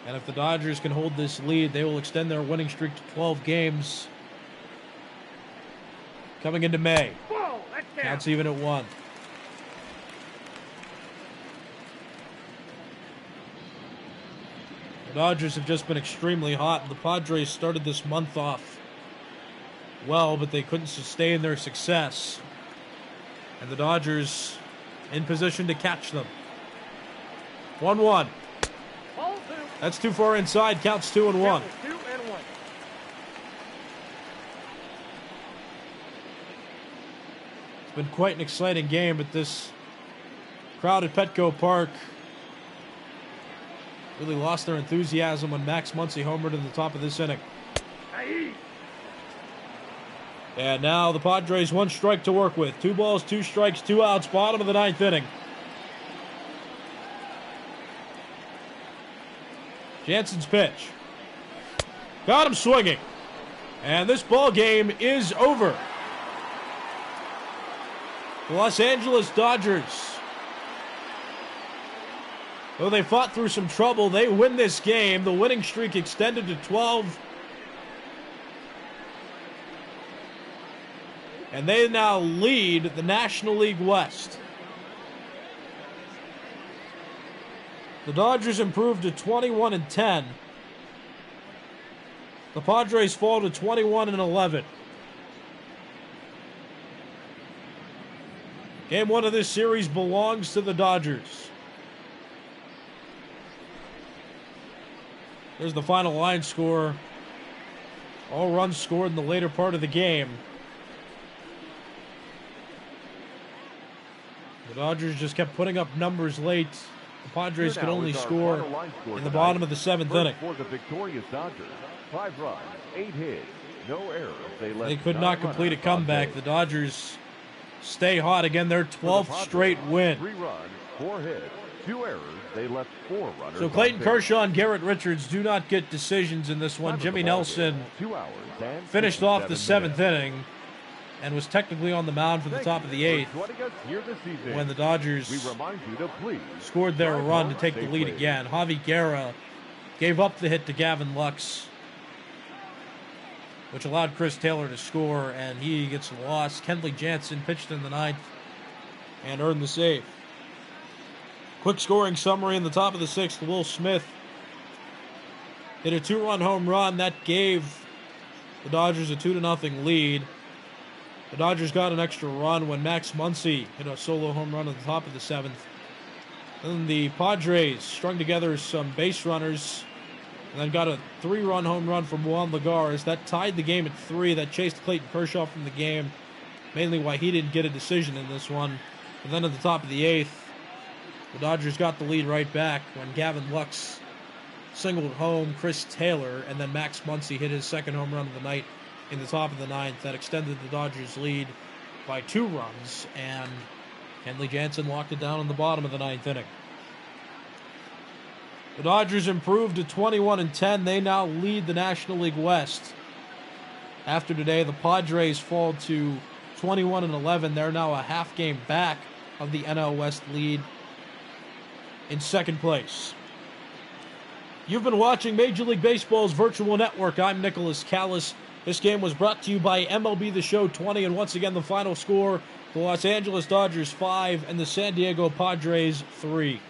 And if the Dodgers can hold this lead, they will extend their winning streak to 12 games. Coming into May. Counts even at 1. The Dodgers have just been extremely hot. The Padres started this month off well, but they couldn't sustain their success. And the Dodgers in position to catch them. 1-1. That's too far inside. Counts 2-1. It's been quite an exciting game, but this crowd at Petco Park really lost their enthusiasm when Max Muncie homered in the top of this inning. And now the Padres 1 strike to work with. 2 balls, 2 strikes, 2 outs, bottom of the 9th inning. Jansen's pitch. Got him swinging. And this ball game is over. The Los Angeles Dodgers Though they fought through some trouble, they win this game. The winning streak extended to 12. And they now lead the National League West. The Dodgers improved to 21-10. The Padres fall to 21-11. Game 1 of this series belongs to the Dodgers. There's the final line score. All runs scored in the later part of the game. The Dodgers just kept putting up numbers late. The Padres could only score in the bottom of the 7th inning. For the victorious Dodgers, 5 runs, 8 hits, no errors. They could not complete a comeback. The Dodgers stay hot again. Their 12th straight win. 3 runs, 4 hits, 2 errors. They left 4 runners. So Clayton Kershaw and Garrett Richards do not get decisions in this one. Jimmy Nelson finished off the 7th inning and was technically on the mound for the top of the 8th when the Dodgers scored their run to take the lead again. Javi Guerra gave up the hit to Gavin Lux, which allowed Chris Taylor to score, and he gets lost. Kenley Jansen pitched in the 9th and earned the save. Quick scoring summary in the top of the 6th. Will Smith hit a 2-run home run. That gave the Dodgers a 2-0 lead. The Dodgers got an extra run when Max Muncie hit a solo home run at the top of the 7th. Then the Padres strung together some base runners and then got a 3-run home run from Juan Lagares. That tied the game at 3. That chased Clayton Kershaw from the game, mainly why he didn't get a decision in this one. And then at the top of the 8th, the Dodgers got the lead right back when Gavin Lux singled home Chris Taylor, and then Max Muncie hit his 2nd home run of the night in the top of the 9th. That extended the Dodgers' lead by 2 runs, and Kenley Jansen locked it down in the bottom of the 9th inning. The Dodgers improved to 21-10. They now lead the National League West. After today, the Padres fall to 21-11. They're now a half game back of the NL West lead in 2nd place. You've been watching Major League Baseball's virtual network. I'm Nicholas Callis. This game was brought to you by MLB The Show 20, and once again the final score, the Los Angeles Dodgers 5 and the San Diego Padres 3.